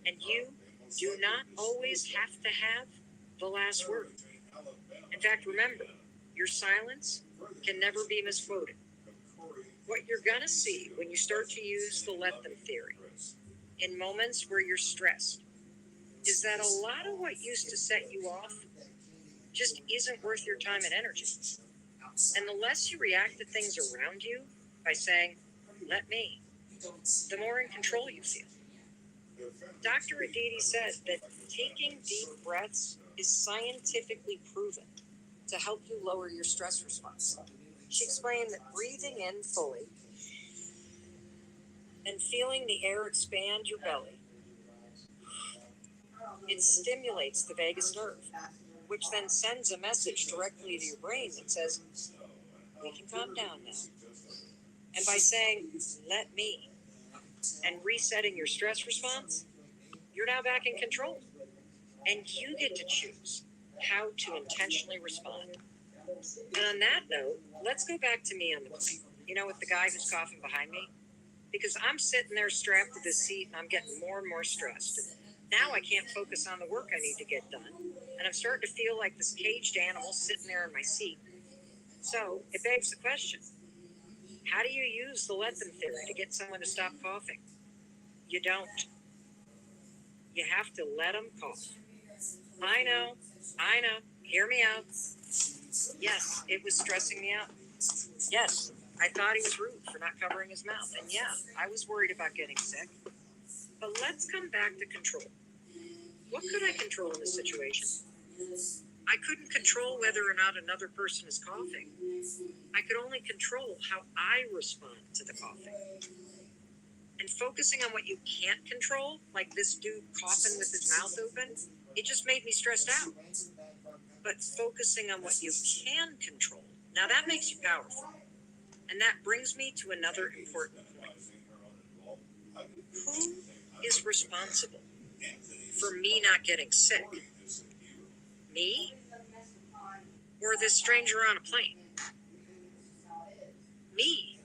And you do not always have to have the last word. In fact, remember, your silence can never be misquoted. What you're going to see when you start to use the let them theory in moments where you're stressed is that a lot of what used to set you off just isn't worth your time and energy. And the less you react to things around you by saying, let me, the more in control you feel. Dr. Aditi said that taking deep breaths is scientifically proven to help you lower your stress response. She explained that breathing in fully and feeling the air expand your belly, it stimulates the vagus nerve, which then sends a message directly to your brain that says, we can calm down now. And by saying, let me, and resetting your stress response, you're now back in control. And you get to choose how to intentionally respond. And on that note, let's go back to me on the plane. You know, with the guy who's coughing behind me? Because I'm sitting there strapped to the seat and I'm getting more and more stressed. And now I can't focus on the work I need to get done. And I'm starting to feel like this caged animal sitting there in my seat. So it begs the question, how do you use the let them theory to get someone to stop coughing? You don't. You have to let them cough. I know. Hear me out. Yes, it was stressing me out. Yes, I thought he was rude for not covering his mouth. And yeah, I was worried about getting sick. But let's come back to control. What could I control in this situation? I couldn't control whether or not another person is coughing. I could only control how I respond to the coughing. And focusing on what you can't control, like this dude coughing with his mouth open, it just made me stressed out. But focusing on what you can control, now that makes you powerful. And that brings me to another important point. Who is responsible for me not getting sick? Me? Or this stranger on a plane? Me.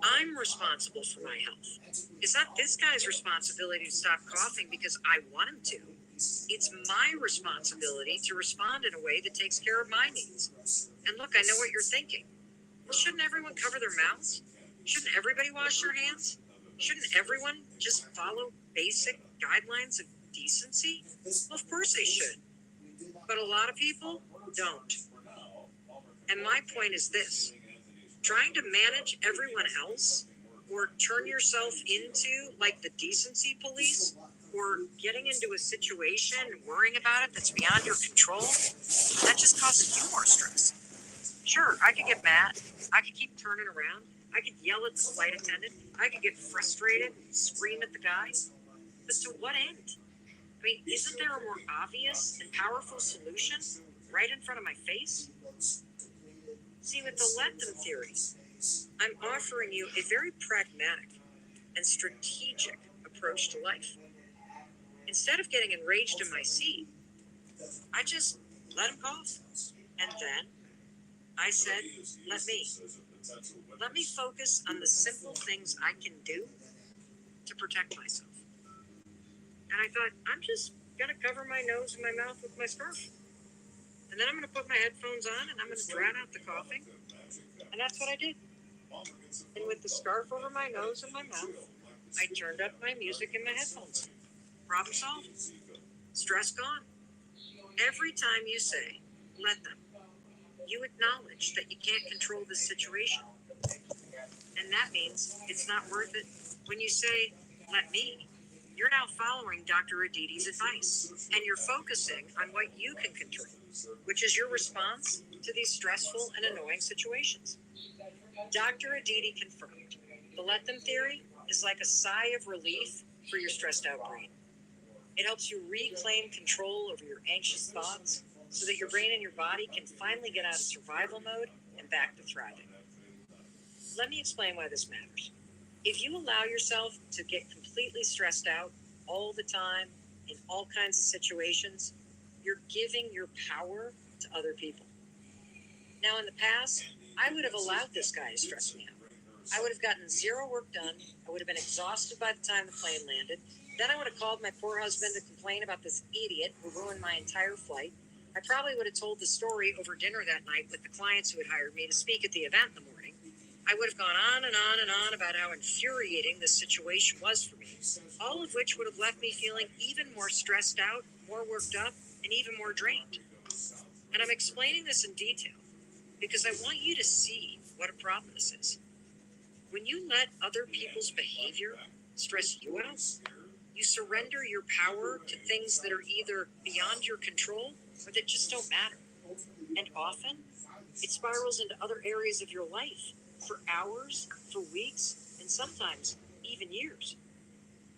I'm responsible for my health. It's not this guy's responsibility to stop coughing because I want him to. It's my responsibility to respond in a way that takes care of my needs. And look, I know what you're thinking. Well, shouldn't everyone cover their mouths? Shouldn't everybody wash their hands? Shouldn't everyone just follow basic guidelines of decency? Well, of course they should. But a lot of people don't. And my point is this. Trying to manage everyone else or turn yourself into like the decency police or getting into a situation and worrying about it that's beyond your control, that just causes you more stress. Sure, I could get mad. I could keep turning around. I could yell at the flight attendant. I could get frustrated and scream at the guy. But to what end? I mean, isn't there a more obvious and powerful solution right in front of my face? See, with the let them theory, I'm offering you a very pragmatic and strategic approach to life. Instead of getting enraged in my seat, I just let him cough. And then I said, let me. Let me focus on the simple things I can do to protect myself. And I thought, I'm just going to cover my nose and my mouth with my scarf. And then I'm going to put my headphones on and I'm going to drown out the coughing. And that's what I did. And with the scarf over my nose and my mouth, I turned up my music and my headphones. Problem solved. Stress gone. Every time you say, let them, you acknowledge that you can't control this situation. And that means it's not worth it. When you say, let me, you're now following Dr. Aditi's advice. And you're focusing on what you can control, which is your response to these stressful and annoying situations. Dr. Aditi confirmed the let them theory is like a sigh of relief for your stressed out brain. It helps you reclaim control over your anxious thoughts so that your brain and your body can finally get out of survival mode and back to thriving. Let me explain why this matters. If you allow yourself to get completely stressed out all the time in all kinds of situations, you're giving your power to other people. Now, in the past, I would have allowed this guy to stress me out. I would have gotten zero work done. I would have been exhausted by the time the plane landed. Then I would have called my poor husband to complain about this idiot who ruined my entire flight. I probably would have told the story over dinner that night with the clients who had hired me to speak at the event in the morning. I would have gone on and on and on about how infuriating this situation was for me, all of which would have left me feeling even more stressed out, more worked up, and even more drained. And I'm explaining this in detail because I want you to see what a problem this is. When you let other people's behavior stress you out, you surrender your power to things that are either beyond your control or that just don't matter. And often, it spirals into other areas of your life for hours, for weeks, and sometimes even years.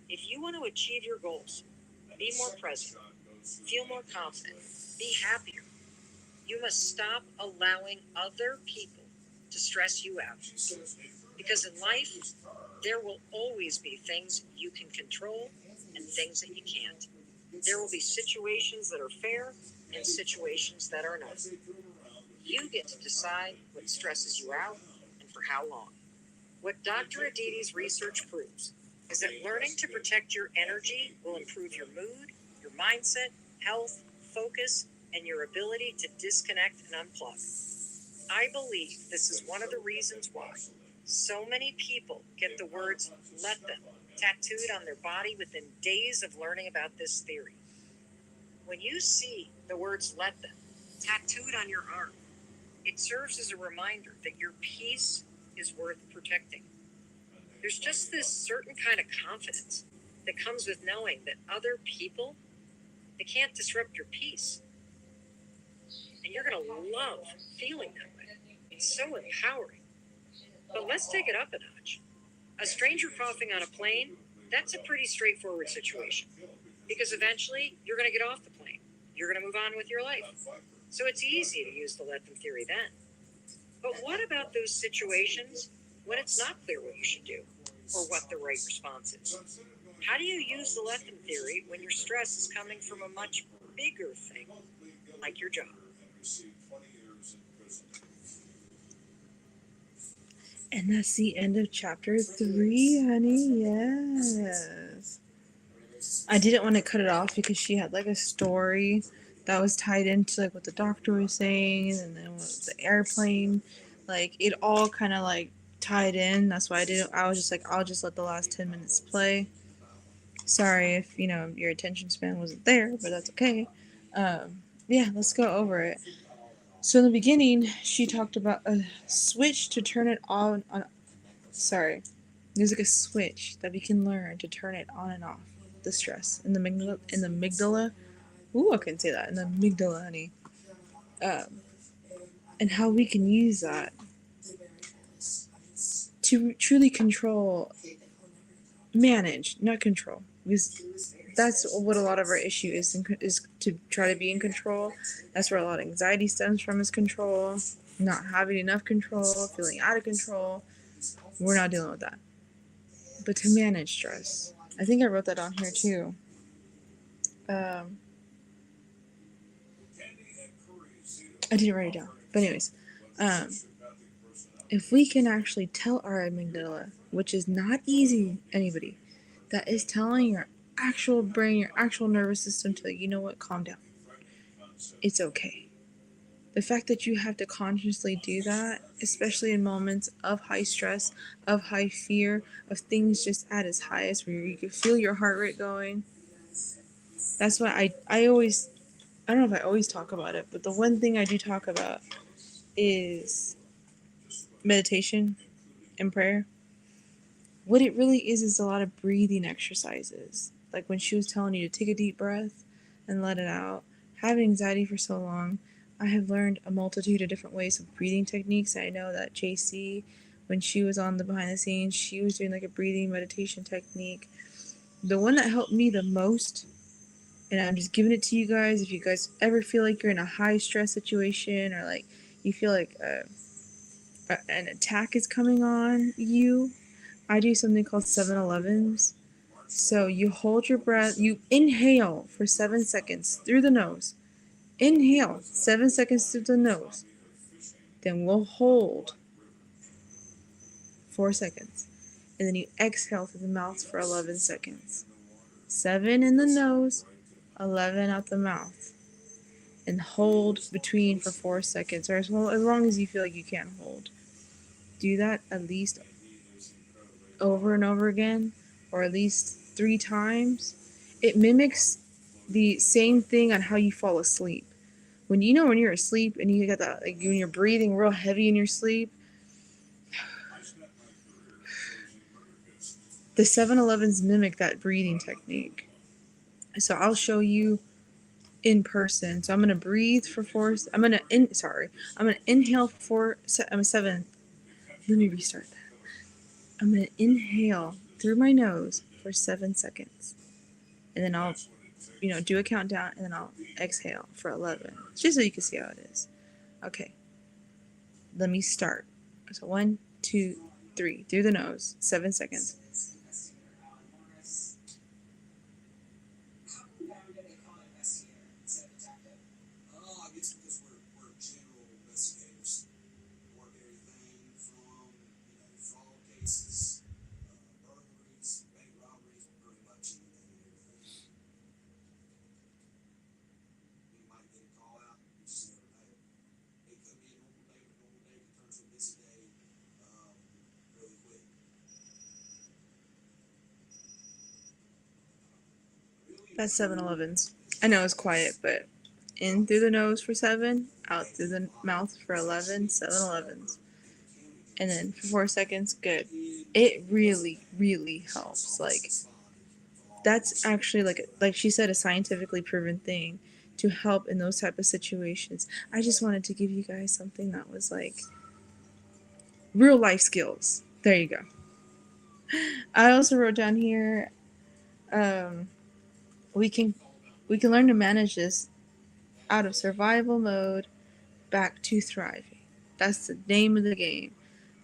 If you want to achieve your goals, be more present, feel more confident, be happier, you must stop allowing other people to stress you out. Because in life, there will always be things you can control and things that you can't. There will be situations that are fair and situations that are not. You get to decide what stresses you out and for how long. What Dr. Aditi's research proves is that learning to protect your energy will improve your mood, your mindset, health, focus, and your ability to disconnect and unplug. I believe this is one of the reasons why so many people get the words "let them" tattooed on their body within days of learning about this theory. When you see the words "let them" tattooed on your arm, it serves as a reminder that your peace is worth protecting. There's just this certain kind of confidence that comes with knowing that other people, they can't disrupt your peace. And you're going to love feeling that way. It's so empowering. But let's take it up a notch. A stranger coughing on a plane, that's a pretty straightforward situation. Because eventually, you're going to get off the plane. You're going to move on with your life. So it's easy to use the let them theory then. But what about those situations when it's not clear what you should do or what the right response is? How do you use the let them theory when your stress is coming from a much bigger thing, like your job? And that's the end of chapter 3, honey. Yes. I didn't want to cut it off because she had like a story that was tied into like what the doctor was saying and then the airplane. Like it all kind of like tied in. That's why I was just like, I'll just let the last 10 minutes play. Sorry if, your attention span wasn't there, but that's okay. Yeah, let's go over it. So in the beginning, she talked about a switch to turn it on. Sorry, there's like a switch that we can learn to turn it on and off. The stress in the amygdala. Ooh, I couldn't say that. In the amygdala, honey. And how we can use that to truly control, manage, not control, because that's what a lot of our issue is to try to be in control. That's where a lot of anxiety stems from, is control, not having enough control, feeling out of control. We're not dealing with that. But to manage stress, I think I wrote that on here too. I didn't write it down, but anyways, if we can actually tell our amygdala, which is not easy, anybody, that is telling your actual brain, your actual nervous system to, you know what, calm down. It's okay. The fact that you have to consciously do that, especially in moments of high stress, of high fear, of things just at its highest, where you can feel your heart rate going. That's why I always, I don't know if I always talk about it, but the one thing I do talk about is meditation and prayer. What it really is a lot of breathing exercises. Like when she was telling you to take a deep breath and let it out. Having anxiety for so long, I have learned a multitude of different ways of breathing techniques. I know that JC, when she was on the behind the scenes, she was doing like a breathing meditation technique. The one that helped me the most, and I'm just giving it to you guys, if you guys ever feel like you're in a high stress situation or like you feel like an attack is coming on you, I do something called 7-Elevens. So you hold your breath, you inhale for 7 seconds through the nose. Inhale 7 seconds through the nose. Then we'll hold 4 seconds. And then you exhale through the mouth for 11 seconds. 7 in the nose, 11 out the mouth. And hold between for 4 seconds, or as long as you feel like you can hold. Do that at least over and over again, or at least 3 times. It mimics the same thing on how you fall asleep. When you're asleep and you got that, like when you're breathing real heavy in your sleep, the 7-Elevens mimic that breathing technique. So I'll show you in person. So I'm gonna breathe for 4. I'm gonna inhale for 7. Let me restart that. I'm gonna inhale through my nose for 7 seconds, and then I'll do a countdown, and then I'll exhale for 11, just so you can see how it is. Okay, let me start. So 1, 2, 3, through the nose, 7 seconds. That's 7-Elevens. I know it's quiet, but in through the nose for 7, out through the mouth for 11, 7-Elevens. And then for 4 seconds, good. It really, really helps. Like, that's actually, like she said, a scientifically proven thing to help in those type of situations. I just wanted to give you guys something that was like real life skills. There you go. I also wrote down here, we can learn to manage this out of survival mode back to thriving. That's the name of the game.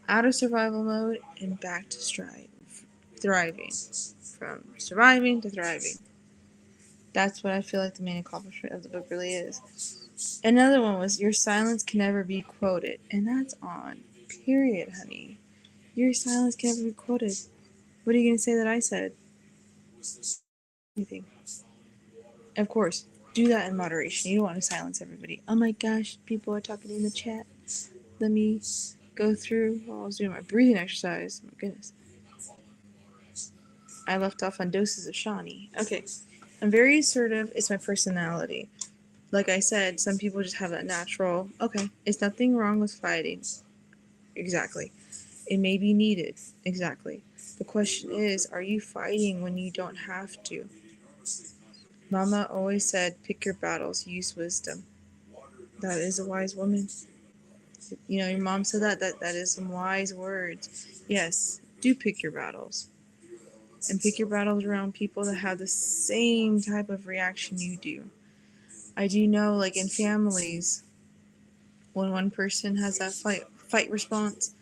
Out of survival mode and back to thriving. From surviving to thriving. That's what I feel like the main accomplishment of the book really is. Another one was, your silence can never be quoted. And that's on. Period, honey. Your silence can never be quoted. What are you going to say that I said? Anything. Of course, do that in moderation. You don't want to silence everybody. Oh my gosh, people are talking in the chat. Let me go through while I was doing my breathing exercise. My goodness. I left off on doses of Shawnee. Okay. I'm very assertive. It's my personality. Like I said, some people just have that natural, okay, it's nothing wrong with fighting. Exactly. It may be needed. Exactly. The question is, are you fighting when you don't have to? Mama always said, pick your battles, use wisdom. That is a wise woman. Your mom said that is some wise words. Yes, do pick your battles. And pick your battles around people that have the same type of reaction you do. I do know, like in families, when one person has that fight response,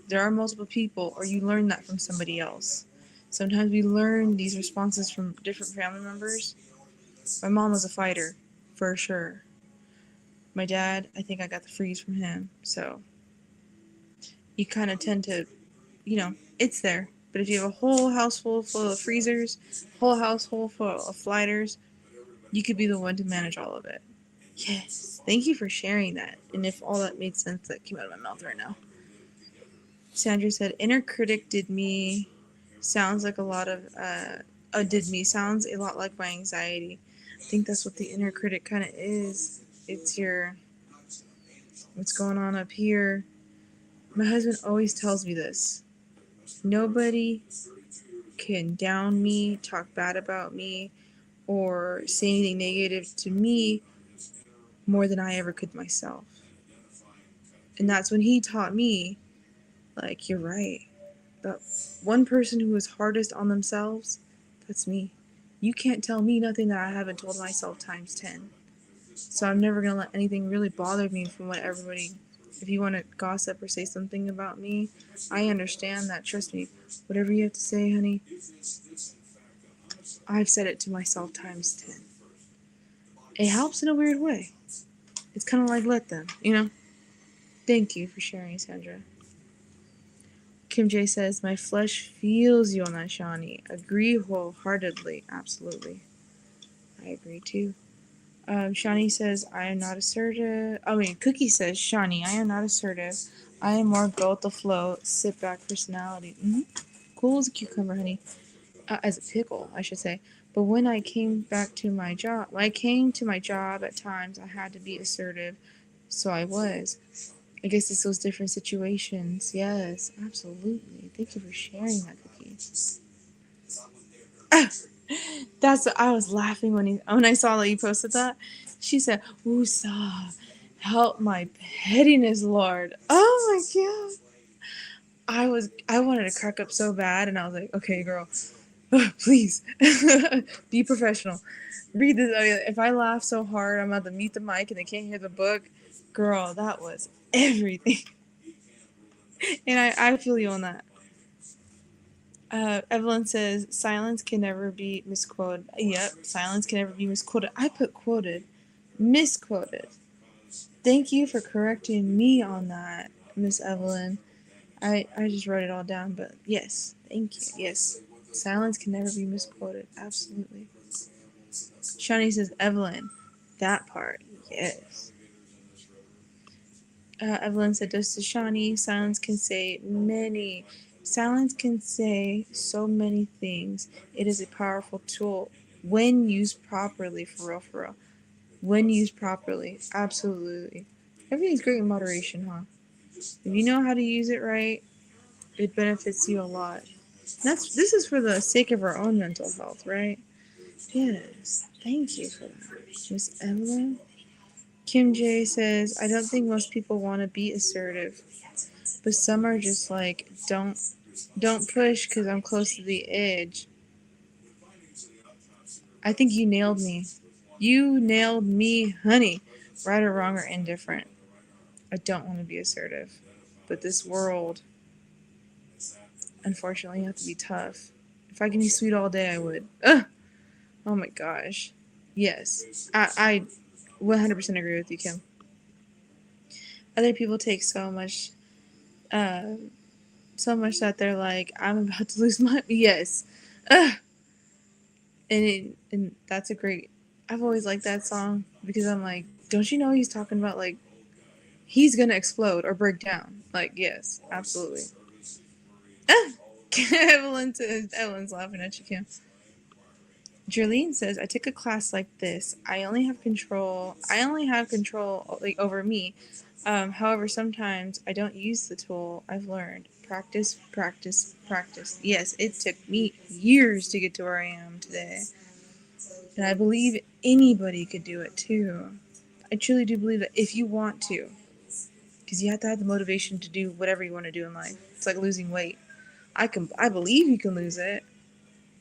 there are multiple people, or you learn that from somebody else. Sometimes we learn these responses from different family members. My mom was a fighter, for sure. My dad, I think I got the freeze from him. So you kind of tend to, it's there. But if you have a whole house full of freezers, whole household full of flighters, you could be the one to manage all of it. Yes. Thank you for sharing that. And if all that made sense, that came out of my mouth right now. Sandra said, inner critic did me sounds like a lot of, did me sounds a lot like my anxiety. I think that's what the inner critic kind of is. It's what's going on up here. My husband always tells me this. Nobody can down me, talk bad about me, or say anything negative to me more than I ever could myself. And that's when he taught me, like, you're right. That one person who is hardest on themselves, that's me. You can't tell me nothing that I haven't told myself times 10. So I'm never going to let anything really bother me from what everybody If you want to gossip or say something about me, I understand that. Trust me. Whatever you have to say, honey, I've said it to myself times 10. It helps in a weird way. It's kind of like let them, you know? Thank you for sharing, Sandra. Kim J says, my flesh feels you on that, Shawnee. Agree wholeheartedly. Absolutely. I agree too. Shawnee says, I am not assertive. Cookie says, Shawnee, I am not assertive. I am more go with the flow, sit back personality. Cool as a cucumber, honey. As a pickle, I should say. But when I came to my job at times, I had to be assertive. So I was. I guess it's those different situations. Yes, absolutely. Thank you for sharing that, Cookie. I was laughing when I saw that you posted that. She said, "Woosah, help my pettiness, Lord." Oh my god. I wanted to crack up so bad, and I was like, "Okay, girl, please be professional. Read this. If I laugh so hard, I'm about to mute the mic and they can't hear the book. Girl, that was everything." And I feel you on that. Evelyn says, silence can never be misquoted. Yep, silence can never be misquoted. I put quoted. Misquoted. Thank you for correcting me on that, Miss Evelyn. I just wrote it all down, but yes, thank you. Yes, silence can never be misquoted. Absolutely. Shawnee says, Evelyn, that part, yes. Evelyn said, to Shawnee, silence can say so many things. It is a powerful tool when used properly, for real. When used properly, absolutely. Everything's great in moderation, huh? If you know how to use it right, it benefits you a lot. This is for the sake of our own mental health, right? Yes. Thank you for that, Miss Evelyn. Kim J says, I don't think most people want to be assertive, but some are just like, don't push because I'm close to the edge. I think you nailed me. You nailed me, honey. Right or wrong or indifferent. I don't want to be assertive, but this world, unfortunately, you have to be tough. If I can be sweet all day, I would. Ugh. Oh my gosh. Yes. I 100% agree with you, Kim. Other people take so much that they're like, I'm about to lose my. Yes. Ugh. And that's a great. I've always liked that song because I'm like, don't you know he's talking about like he's gonna explode or break down? Like, yes, absolutely. Ah! Evelyn's laughing at you, Kim. Jerlene says, I took a class like this. I only have control like over me. However, sometimes I don't use the tool I've learned. Practice. Yes, it took me years to get to where I am today. And I believe anybody could do it too. I truly do believe that if you want to. Because you have to have the motivation to do whatever you want to do in life. It's like losing weight. I believe you can lose it.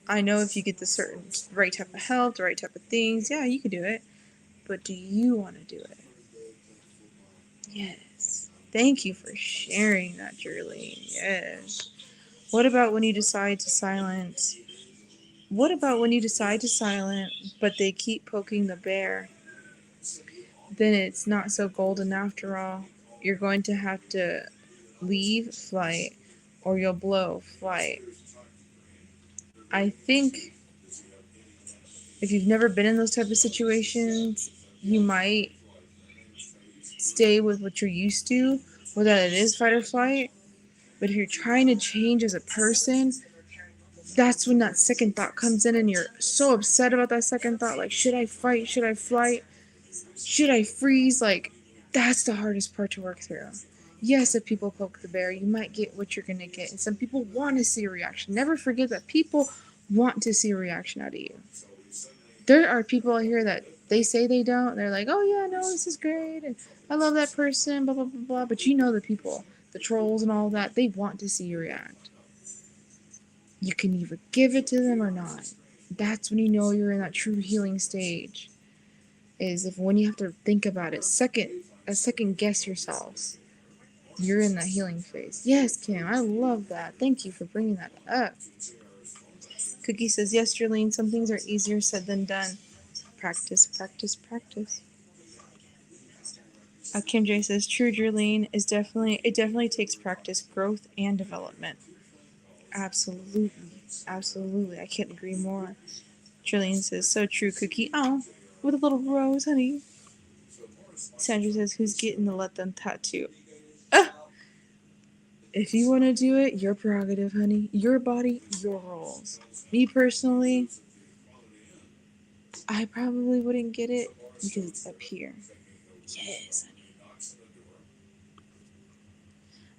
I know if you get the right type of health, the right type of things, yeah, you can do it. But do you want to do it? Yes. Thank you for sharing that, Julie. Yes. What about when you decide to silence? But they keep poking the bear? Then it's not so golden after all. You're going to have to leave flight or you'll blow flight. I think if you've never been in those type of situations, you might stay with what you're used to, whether it is fight or flight. But if you're trying to change as a person, that's when that second thought comes in and you're so upset about that second thought. Like, should I fight? Should I flight? Should I freeze? Like, that's the hardest part to work through. Yes, if people poke the bear, you might get what you're going to get. And some people want to see a reaction. Never forget that people want to see a reaction out of you. There are people out here that they say they don't. They're like, oh, yeah, no, this is great. And I love that person, blah, blah, blah, blah. But you know the people, the trolls and all that, they want to see you react. You can either give it to them or not. That's when you know you're in that true healing stage. Is if when you have to think about it, second guess yourselves. You're in that healing phase. Yes, Kim, I love that. Thank you for bringing that up. Cookie says, yes, Jerlene, some things are easier said than done. Practice, practice, practice. Kim J says, true, Jerlene, it definitely takes practice, growth, and development. Absolutely. Absolutely. I can't agree more. Jerlene says, so true, Cookie. Oh, with a little rose, honey. Sandra says, who's getting the let them tattoo? If you want to do it, your prerogative, honey. Your body, your rules. Me personally, I probably wouldn't get it because it's up here. Yes,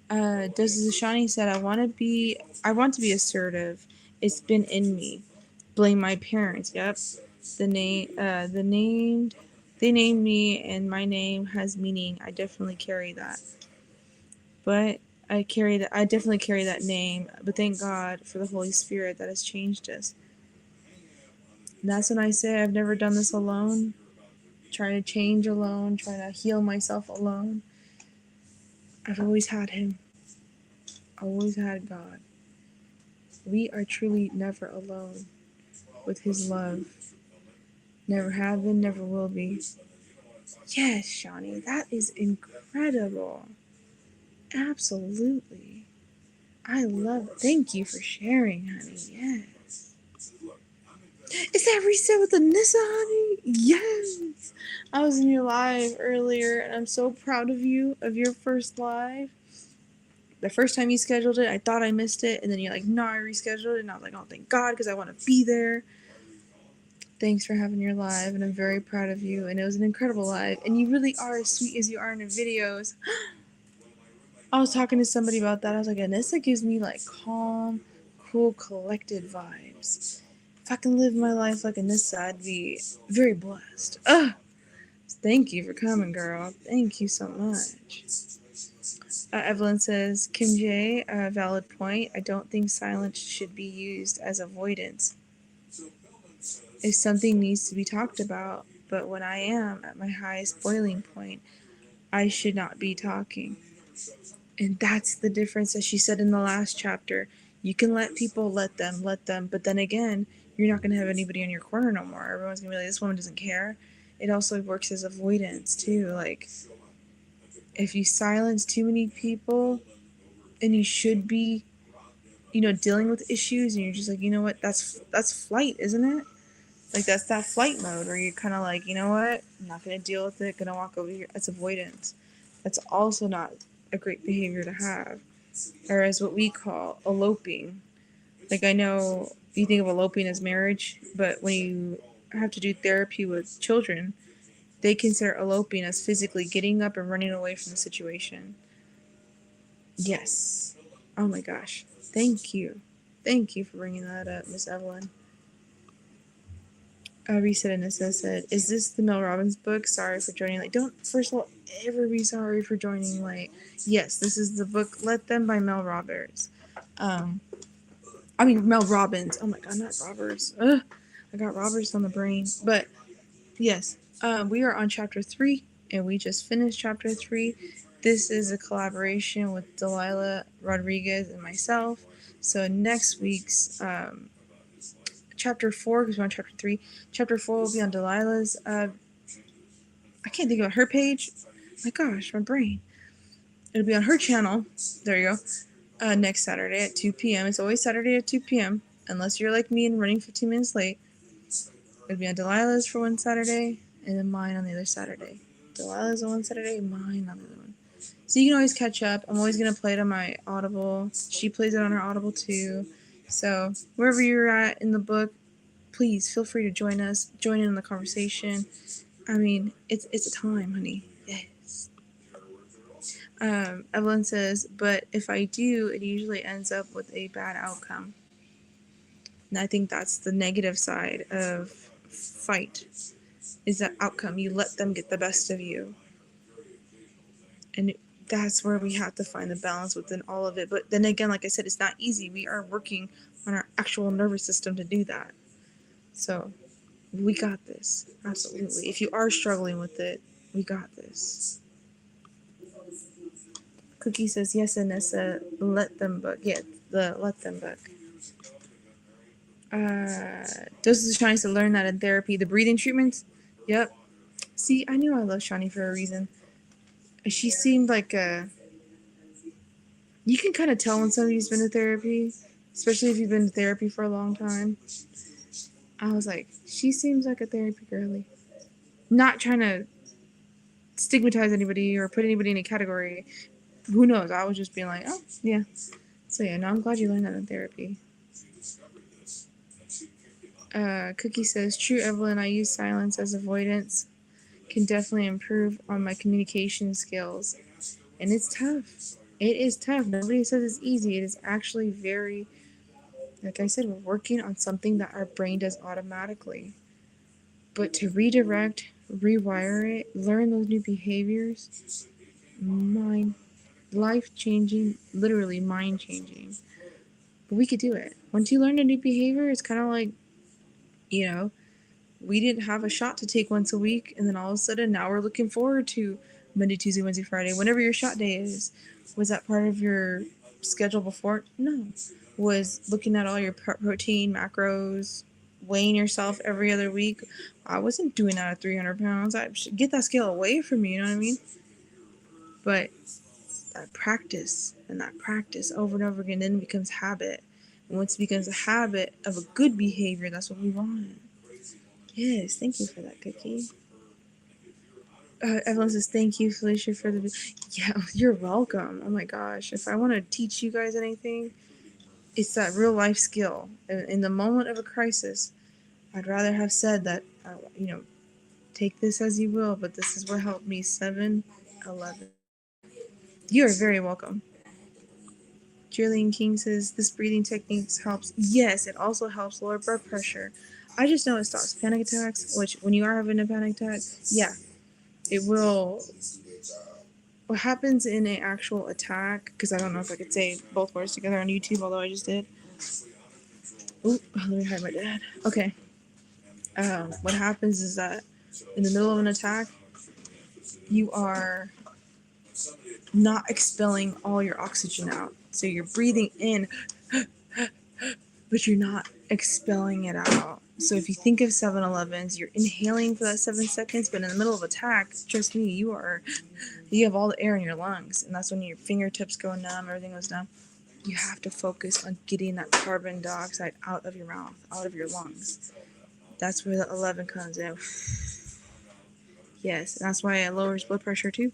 honey. Shani said, I want to be assertive. It's been in me. Blame my parents. Yep. They named me, and my name has meaning. I definitely carry that. But I definitely carry that name. But thank God for the Holy Spirit that has changed us. And that's when I say I've never done this alone. Trying to change alone, trying to heal myself alone. I've always had Him. Always had God. We are truly never alone with His love. Never have been, never will be. Yes, Shawnee, that is incredible. Absolutely. I love it. Thank you for sharing, honey. Yes. Is that reset with Anissa, honey? Yes. I was in your live earlier, and I'm so proud of you, of your first live. The first time you scheduled it, I thought I missed it, and then you're like, no, I rescheduled it, and I was like, oh, thank God, because I want to be there. Thanks for having your live, and I'm very proud of you, and it was an incredible live, and you really are as sweet as you are in your videos. I was talking to somebody about that. I was like, Anissa gives me like calm, cool, collected vibes. If I can live my life like Anissa, I'd be very blessed. Ugh. Thank you for coming, girl. Thank you so much. Evelyn says, Kim J, valid point. I don't think silence should be used as avoidance. If something needs to be talked about, but when I am at my highest boiling point, I should not be talking. And that's the difference, as she said in the last chapter. You can let people let them, but then again, you're not going to have anybody in your corner no more. Everyone's going to be like, this woman doesn't care. It also works as avoidance, too. Like, if you silence too many people, and you should be, dealing with issues, and you're just like, you know what, that's flight, isn't it? Like, that's that flight mode where you're kind of like, you know what, I'm not going to deal with it, going to walk over here. That's avoidance. That's also not a great behavior to have. Or as what we call eloping. Like, I know you think of eloping as marriage, but when you have to do therapy with children, they consider eloping as physically getting up and running away from the situation. Yes. Oh my gosh. Thank you. Thank you for bringing that up, Miss Evelyn. Reset and said, is this the Mel Robbins book? Sorry for joining late. Don't, first of all, ever be sorry for joining late. Yes, this is the book Let Them by Mel Robbins. Mel Robbins. Oh my God, not Roberts. Ugh, I got Roberts on the brain. But yes, we are on chapter 3, and we just finished chapter 3. This is a collaboration with Delilah Rodriguez and myself. So next week's chapter 4, because we're on chapter 3, chapter 4 will be on Delilah's, I can't think of her page. My gosh, my brain. It'll be on her channel. There you go. Next Saturday at 2 p.m. It's always Saturday at 2 p.m. Unless you're like me and running 15 minutes late. It'll be on Delilah's for one Saturday, and then mine on the other Saturday. Delilah's on one Saturday, mine on the other one. So you can always catch up. I'm always going to play it on my Audible. She plays it on her Audible too. So wherever you're at in the book, please feel free to join us. Join in the conversation. It's a time, honey. Yes. Evelyn says, but if I do, it usually ends up with a bad outcome. And I think that's the negative side of fight, is that outcome. You let them get the best of you. And that's where we have to find the balance within all of it. But then again, like I said, it's not easy. We are working on our actual nervous system to do that. So we got this. Absolutely. If you are struggling with it, we got this. Cookie says, yes, Anissa, let them book. Yeah, the let them book. Doses of Shani to learn that in therapy. The breathing treatments? Yep. See, I knew I loved Shani for a reason. She seemed like a... You can kind of tell when somebody's been to therapy, especially if you've been to therapy for a long time. I was like, she seems like a therapy girly. Not trying to stigmatize anybody or put anybody in a category. Who knows? I was just being like, oh, yeah. So, yeah, no, I'm glad you learned that in therapy. Cookie says, true, Evelyn, I use silence as avoidance. Can definitely improve on my communication skills. And it's tough. It is tough. Nobody says it's easy. It is actually very, like I said, we're working on something that our brain does automatically. But to redirect, rewire it, learn those new behaviors, life changing, literally mind changing. But we could do it. Once you learn a new behavior, it's kind of like, you know, we didn't have a shot to take once a week, and then all of a sudden now we're looking forward to Monday, Tuesday, Wednesday, Friday, whenever your shot day is. Was that part of your schedule before? No. Was looking at all your protein, macros, weighing yourself every other week? I wasn't doing that at 300 pounds. I should get that scale away from me, you know what I mean? But that practice and that practice over and over again then becomes habit. And once it becomes a habit of a good behavior, that's what we want. Yes, thank you for that, Cookie. Evelyn says, thank you, Felicia, for the... Yeah, you're welcome. Oh my gosh. If I want to teach you guys anything, it's that real life skill. In the moment of a crisis, I'd rather have said that, take this as you will, but this is what helped me. 7-11. You are very welcome. Julian King says, this breathing technique helps. Yes, it also helps lower blood pressure. I just know it stops panic attacks, which when you are having a panic attack, yeah, it will. What happens in an actual attack, because I don't know if I could say both words together on YouTube, although I just did. Ooh, let me hide my dad. Okay. What happens is that in the middle of an attack, you are not expelling all your oxygen out. So you're breathing in, but you're not expelling it out. So if you think of 7-Elevens, you're inhaling for that 7 seconds, but in the middle of attack, trust me, you have all the air in your lungs, and that's when your fingertips go numb, everything goes numb. You have to focus on getting that carbon dioxide out of your mouth, out of your lungs. That's where the 11 comes in. Yes, and that's why it lowers blood pressure too.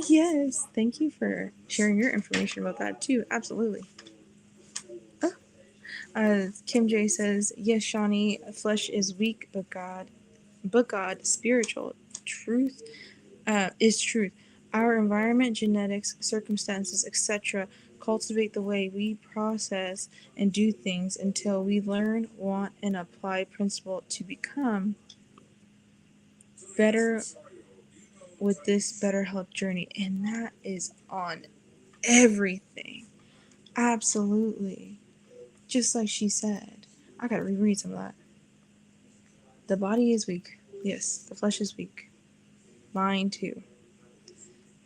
Yes, thank you for sharing your information about that too. Absolutely. Kim J says, yes, Shawnee, flesh is weak, but God, spiritual. Truth is truth. Our environment, genetics, circumstances, etc., cultivate the way we process and do things until we learn, want, and apply principle to become better with this better health journey. And that is on everything. Absolutely. Just like she said. I gotta reread some of that. The body is weak. Yes, the flesh is weak. Mine too.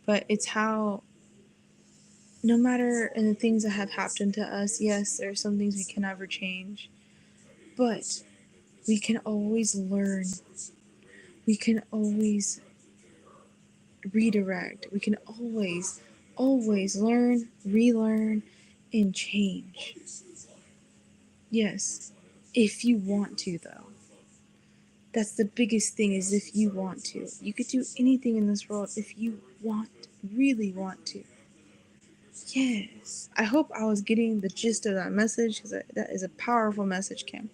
But it's how, no matter in the things that have happened to us, yes, there are some things we can never change. But we can always learn. We can always redirect. We can always learn, relearn, and change. Yes, if you want to, though. That's the biggest thing, is if you want to. You could do anything in this world if you really want to. Yes. I hope I was getting the gist of that message, because that is a powerful message, Kim.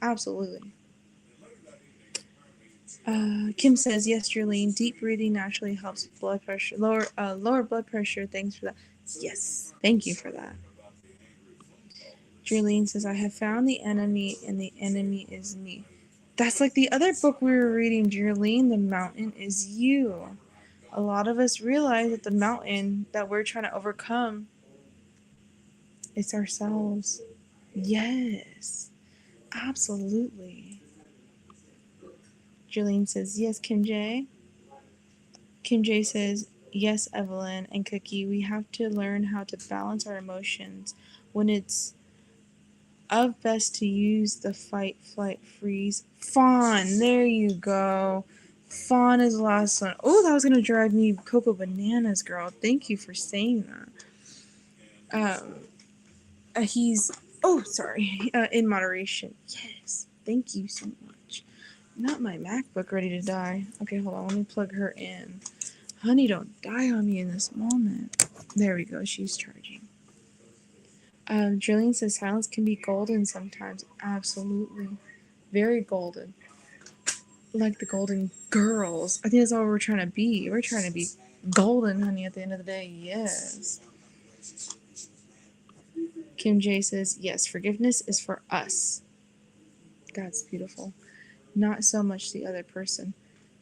Absolutely. Kim says, yes, Jerlene, deep breathing naturally helps blood pressure, lower blood pressure. Thanks for that. Yes, thank you for that. Jerlene says, I have found the enemy, and the enemy is me. That's like the other book we were reading, Jerlene. The mountain is you. A lot of us realize that the mountain that we're trying to overcome, it's ourselves. Yes, absolutely. Jerlene says, yes, Kim J. Kim J says, Yes, Evelyn and Cookie, we have to learn how to balance our emotions when it's of best to use the fight, flight, freeze. Fawn, there you go. Fawn is the last one. Oh, that was gonna drive me cocoa bananas, girl. Thank you for saying that. He's in moderation. Yes, thank you so much. Not my MacBook ready to die. Okay, hold on. Let me plug her in. Honey, don't die on me in this moment. There we go. She's charging. Jillian says silence can be golden sometimes. Absolutely. Very golden. Like the Golden Girls. I think that's all we're trying to be. We're trying to be golden, honey, at the end of the day. Yes. Kim J says, yes, forgiveness is for us. That's beautiful. Not so much the other person.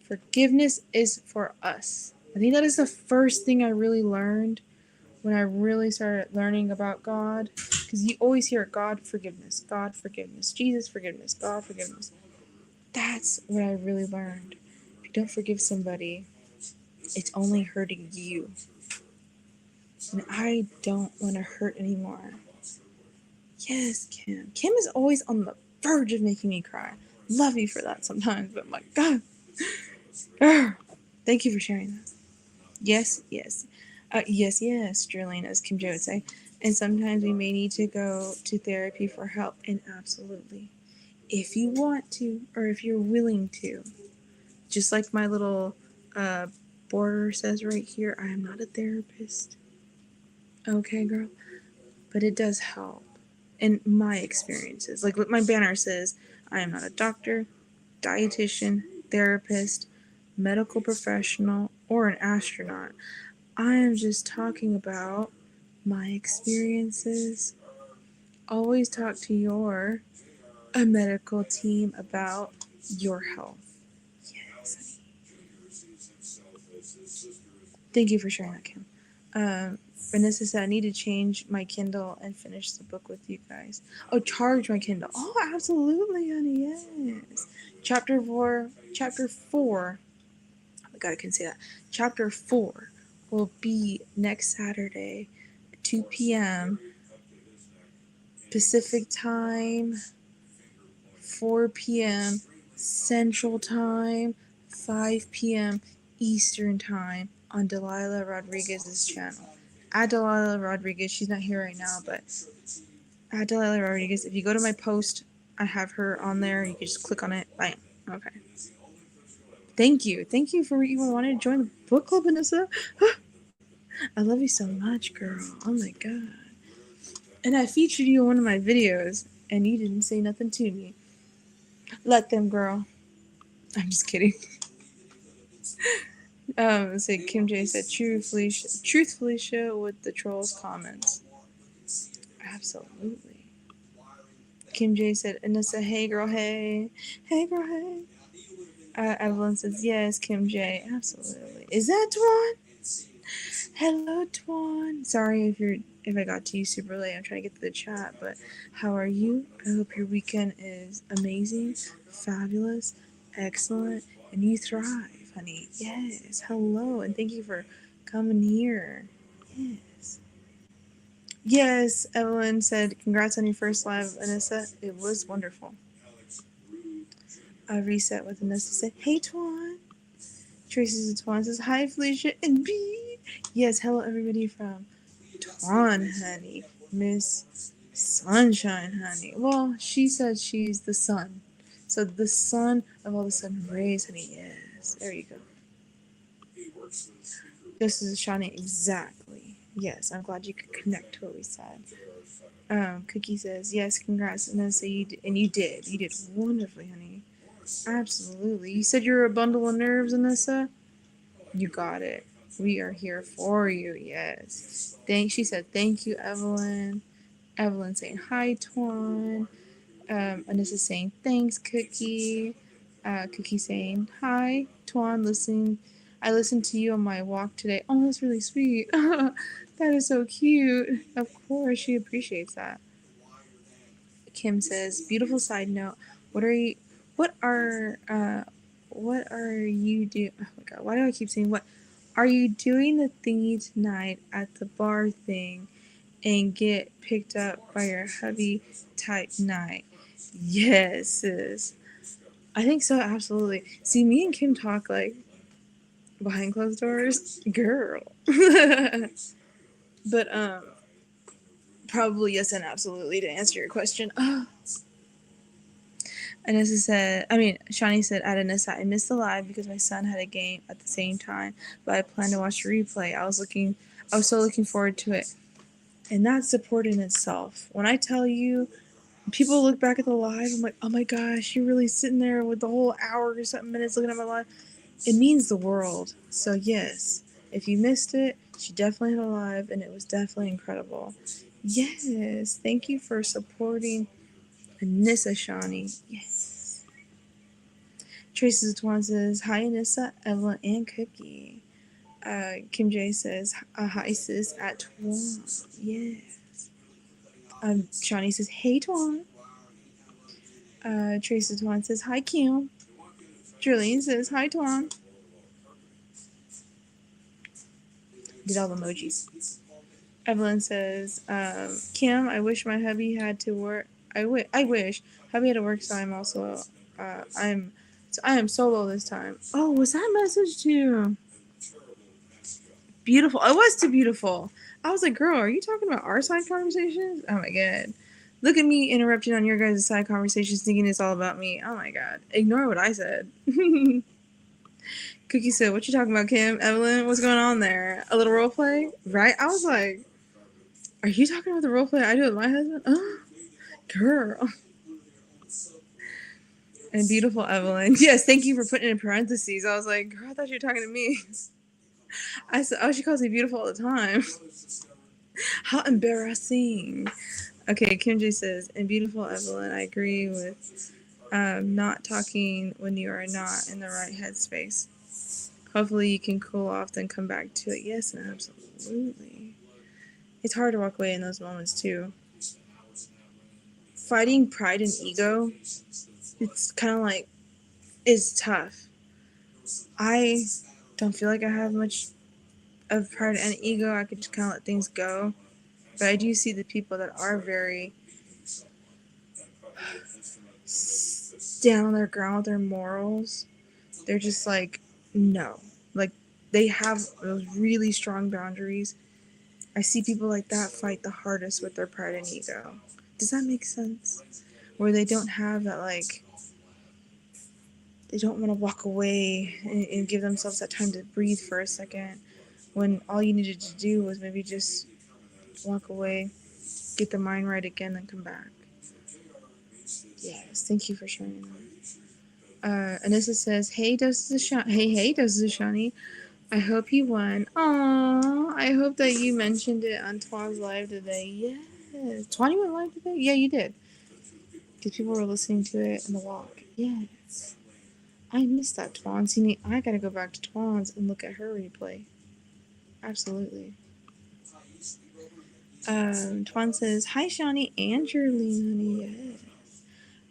Forgiveness is for us. I think that is the first thing I really learned when I really started learning about God. Because you always hear God forgiveness, Jesus forgiveness, God forgiveness. That's what I really learned. If you don't forgive somebody, it's only hurting you. And I don't want to hurt anymore. Yes, Kim. Kim is always on the verge of making me cry. Love you for that sometimes, but my God. Thank you for sharing that. Yes, yes. Yes, Jerlene, as Kim J would say. And sometimes we may need to go to therapy for help, and absolutely. If you want to, or if you're willing to. Just like my little border says right here, I am not a therapist. Okay, girl? But it does help. In my experiences. Like what my banner says, I am not a doctor, dietitian, therapist, medical professional, or an astronaut. I am just talking about my experiences. Always talk to your medical team about your health. Yes. Thank you for sharing that, Kim. Vanessa said, I need to change my Kindle and finish the book with you guys. Oh, charge my Kindle. Oh, absolutely, honey. Yes. Chapter 4. Oh God, I can say that. Chapter 4 will be next Saturday, 2 p.m. Pacific time, 4 p.m. Central time, 5 p.m. Eastern time on Delilah Rodriguez's channel. At Delilah Rodriguez, she's not here right now, but at Delilah Rodriguez, if you go to my post, I have her on there. You can just click on it. Bam. Okay. Thank you. Thank you for even wanting to join the book club, Vanessa. I love you so much, girl. Oh my God. And I featured you in one of my videos, and you didn't say nothing to me. Let them, girl. I'm just kidding. Say Kim J said, truthfully show with the trolls comments. Absolutely. Kim J said, Anissa, hey girl, hey. Hey girl, hey. Evelyn says, yes, Kim J. Absolutely. Is that Twan? Hello, Twan. Sorry if I got to you super late. I'm trying to get to the chat, but how are you? I hope your weekend is amazing, fabulous, excellent, and you thrive, honey. Yes. Hello, and thank you for coming here. Yes. Yes, Evelyn said, congrats on your first live, Anissa. It was wonderful. I reset with Anissa said, hey, Twan. Tracy Twan says, hi, Felicia and B. Yes, hello, everybody from Twan, honey. Miss Sunshine, honey. Well, she said she's the sun. So the sun of all the sun rays, honey. Yes, there you go. This is Shawnee, exactly. Yes, I'm glad you could connect to what we said. Cookie says, yes, congrats. And then say you did. You did wonderfully, honey. Absolutely. You said you're a bundle of nerves, Anissa? You got it. We are here for you. Yes. She said, thank you, Evelyn. Evelyn saying, hi, Twan. Anissa saying, thanks, Cookie. Cookie saying, hi, Twan. I listened to you on my walk today. Oh, that's really sweet. That is so cute. Of course, she appreciates that. Kim says, beautiful side note. What are you doing? Oh my God, why do I keep saying what? Are you doing the thingy tonight at the bar thing and get picked up by your hubby type night? Yes, sis. I think so, absolutely. See, me and Kim talk like behind closed doors. Girl. But, probably yes and absolutely to answer your question. Shawnee said, at Anissa, I missed the live because my son had a game at the same time, but I plan to watch the replay. I was so looking forward to it. And that's support in itself. When I tell you, people look back at the live, I'm like, oh my gosh, you're really sitting there with the whole hour or something minutes looking at my live. It means the world. So yes, if you missed it, she definitely had a live, and it was definitely incredible. Yes, thank you for supporting Anissa, Shawnee. Yes. Tracy Twan says, hi, Anissa, Evelyn, and Cookie. Kim J says, hi, sis, at Twan. Yes. Shawnee says, hey, Twan. Tracy Twan says, hi, Kim. Julian says, hi, Twan. Did all the emojis. Evelyn says, Kim, I wish my hubby had to work. I wish hubby had to work, so I am solo this time. Oh, was that message to Beautiful? It was too beautiful. I was like, girl, are you talking about our side conversations? Oh my god. Look at me interrupting on your guys' side conversations thinking it's all about me. Oh my god. Ignore what I said. Cookie said, what you talking about, Kim? Evelyn, what's going on there? A little role play? Right? I was like, are you talking about the role play I do with my husband? Oh, girl. And beautiful Evelyn. Yes, thank you for putting it in parentheses. I was like, girl, I thought you were talking to me. I said, oh, she calls me beautiful all the time. How embarrassing. Okay, Kim J says, and beautiful Evelyn, I agree with not talking when you are not in the right headspace. Hopefully you can cool off, then come back to it. Yes, and absolutely. It's hard to walk away in those moments, too. Fighting pride and ego, it's kind of like, is tough. I don't feel like I have much of pride and ego. I could just kind of let things go. But I do see the people that are very down on their ground with their morals. They're just like, no. Like, they have those really strong boundaries. I see people like that fight the hardest with their pride and ego. Does that make sense? Where they don't have that, like, they don't want to walk away and give themselves that time to breathe for a second, when all you needed to do was maybe just walk away, get the mind right again, and come back. Yes, thank you for sharing that. Anissa says, hey, doses of Shawnee. I hope you won. Aww, I hope that you mentioned it on Twan's live today. Yes. Twan, you went live today? Yeah, you did. Because people were listening to it in the walk. Yes. I missed that, Twan. See, I gotta go back to Twan's and look at her replay. Absolutely. Twan says, hi, Shawnee and Jerlene, honey. Yes.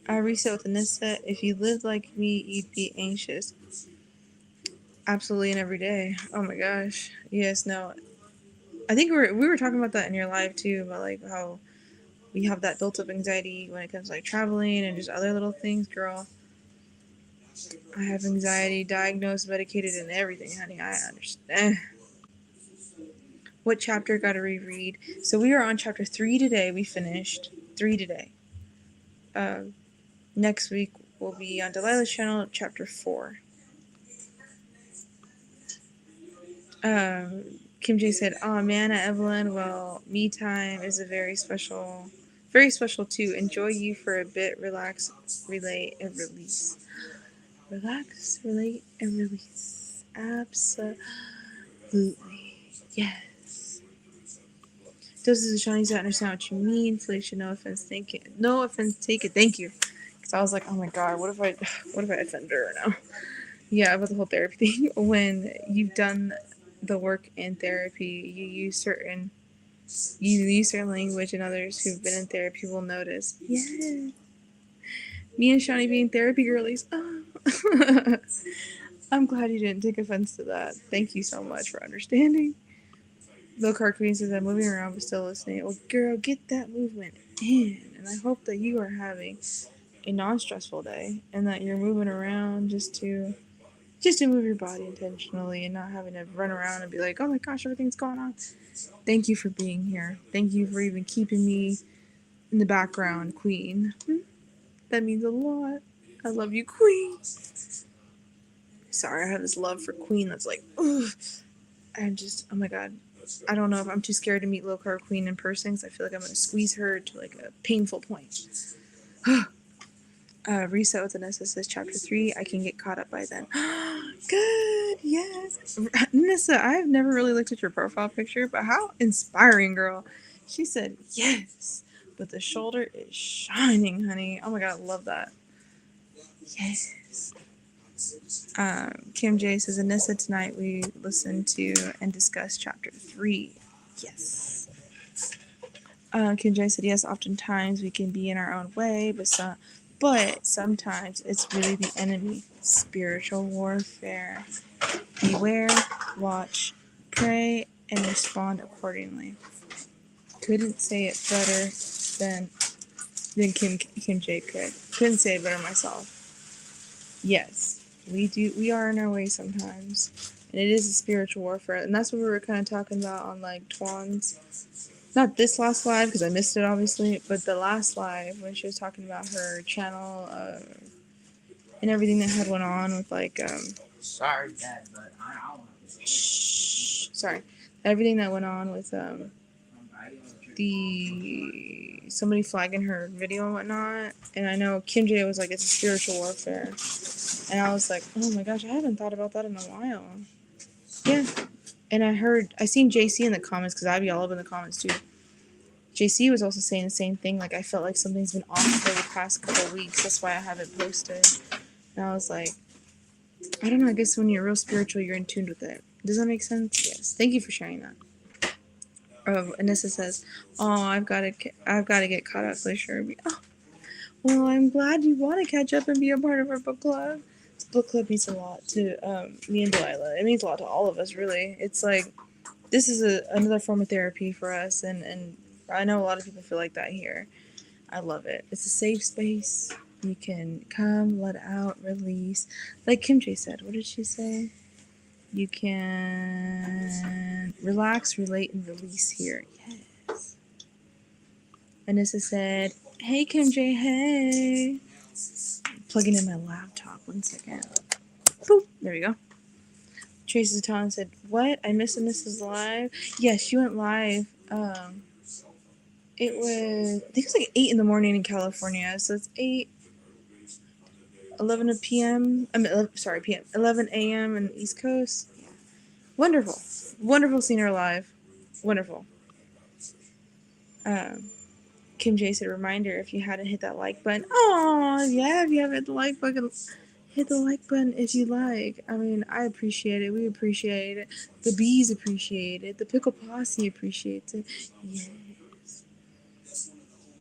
I reset with Anissa. If you lived like me, you'd be anxious. Absolutely, and every day. Oh my gosh. Yes, no. I think we were talking about that in your live too, about like how we have that built up anxiety when it comes to like traveling and just other little things. Girl, I have anxiety, diagnosed, medicated, and everything, honey. I understand. What chapter got to reread? So we are on chapter 3 today. We finished 3 today. Next week we'll be on Delilah's channel, chapter 4. Kim J said, "Oh man, Evelyn. Well, me time is a very special too. Enjoy you for a bit. Relax, relate, and release. Relax, relate, and release. Absolutely, yes. Doses of Shawnees, I understand what you mean. Felicia, no offense, take it. No offense, take it. Thank you. Because I was like, oh my god, what if I offend her now? Yeah, about the whole therapy thing. When you've done the work in therapy, you use certain language, and others who've been in therapy will notice. Yes. Me and Shawnee being therapy girlies. Oh. I'm glad you didn't take offense to that. Thank you so much for understanding. Low Car Queen says I'm moving around but still listening. Well, girl, get that movement in. And I hope that you are having a non-stressful day and that you're moving around just to move your body intentionally and not having to run around and be like, oh my gosh, everything's going on. Thank you for being here. Thank you for even keeping me in the background, Queen. That means a lot. I love you, Queen. Sorry, I have this love for Queen that's like, ugh. I'm just, oh my god. I don't know if I'm too scared to meet Low Carb Queen in person because I feel like I'm going to squeeze her to like a painful point. Reset with Anessa says chapter 3. I can get caught up by then. Good, yes. Nissa, I've never really looked at your profile picture, but how inspiring, girl. She said yes, but the shoulder is shining, honey. Oh my god, I love that. Yes. Kim J says, Anissa, tonight we listened to and discussed chapter 3. Yes. Kim J said, yes, oftentimes we can be in our own way, but sometimes it's really the enemy. Spiritual warfare. Beware, watch, pray, and respond accordingly. Couldn't say it better than Kim J could. Couldn't say it better myself. Yes, we are in our way sometimes. And it is a spiritual warfare. And that's what we were kind of talking about on like Twan's, not this last live because I missed it obviously, but the last live when she was talking about her channel and everything that had went on with like Sorry, Dad, but I don't want to. sorry, everything that went on with the somebody flagging her video and whatnot. And I know Kim J was like, it's a spiritual warfare. And I was like, oh my gosh, I haven't thought about that in a while. Yeah. And I seen JC in the comments because I'd be all up in the comments too. JC was also saying the same thing. Like, I felt like something's been off for the past couple of weeks. That's why I haven't posted. And I was like, I don't know. I guess when you're real spiritual, you're in tune with it. Does that make sense? Yes. Thank you for sharing that. Anissa says, "Oh, I've got to get caught up, Glacier." Oh, well, I'm glad you want to catch up and be a part of our book club. This book club means a lot to me and Delilah. It means a lot to all of us, really. It's like this is another form of therapy for us, and I know a lot of people feel like that here. I love it. It's a safe space. You can come, let out, release. Like Kim J said. What did she say? You can relax, relate, and release here. Yes. Anissa said, hey, Kim J, hey. Plugging in my laptop. 1 second. Boop. There we go. Tracy Zatan said, what? I missed Anissa's live? Yeah, she went live. It was, I think it was like 8 in the morning in California. So it's 11 p.m. I mean, p.m. 11 a.m. in the East Coast. Yeah. Wonderful. Wonderful seeing her live. Wonderful. Kim J said, reminder, if you hadn't hit that like button. Oh, yeah, if you haven't hit the like button, hit the like button if you like. I mean, I appreciate it. We appreciate it. The bees appreciate it. The Pickle Posse appreciates it. Yes.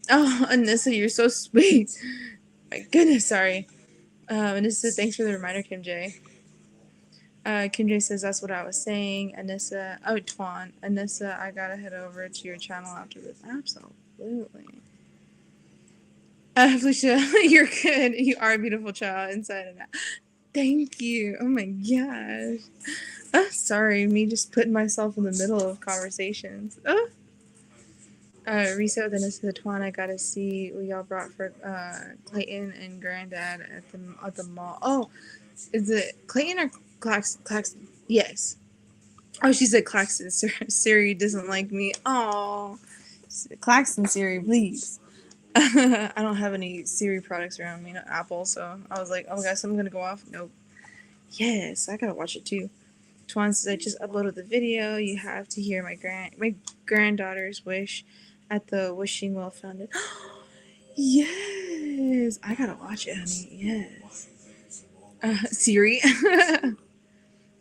Oh, Anissa, you're so sweet. My goodness, sorry. Anissa said, thanks for the reminder, Kim J. Kim J says, that's what I was saying. Anissa, Twan. Anissa, I gotta head over to your channel after this. Absolutely. Felicia, you're good. You are a beautiful child inside and out. Thank you. Oh my gosh. Sorry, me just putting myself in the middle of conversations. Reset with Anissa the Twan. I gotta see what y'all brought for Clayton and Granddad at the mall. Oh, is it Clayton or Claxton? Yes. Oh, she said Claxton. Siri doesn't like me. Oh, Claxton, Siri, please. I don't have any Siri products around me, not Apple, so I was like, oh my gosh, I'm gonna go off. Nope. Yes, I gotta watch it too. Twan says, I just uploaded the video. You have to hear my granddaughter's wish at the wishing well founded. Yes, I gotta watch it, honey. Yes. Siri.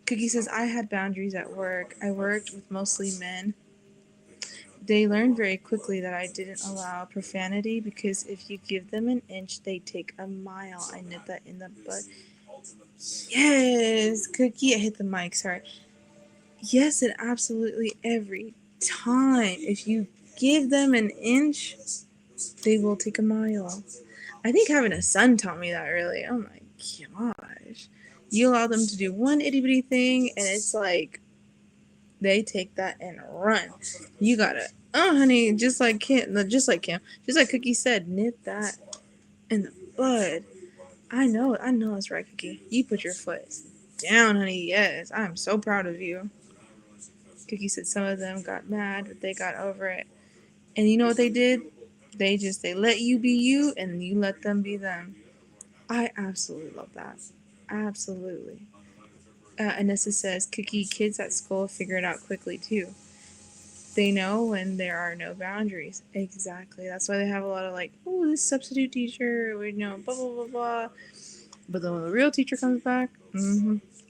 Cookie says, I had boundaries at work. I worked with mostly men. They learned very quickly that I didn't allow profanity because if you give them an inch, they take a mile. I nipped that in the bud. Yes, Cookie. I hit the mic. Sorry. Yes, and absolutely every time. If you give them an inch, they will take a mile. I think having a son taught me that really. Oh my gosh. You allow them to do one itty bitty thing, and it's like they take that and run. You gotta, oh honey, just like Kim, just like Cookie said, nip that in the bud. I know that's right, Cookie. You put your foot down, honey. Yes, I'm so proud of you. Cookie said some of them got mad, but they got over it. And you know what they did? They let you be you, and you let them be them. I absolutely love that. Absolutely. Anissa says, Cookie, kids at school figure it out quickly too. They know when there are no boundaries. Exactly. That's why they have a lot of like, oh, this substitute teacher, we know, blah, blah, blah, blah. But then when the real teacher comes back,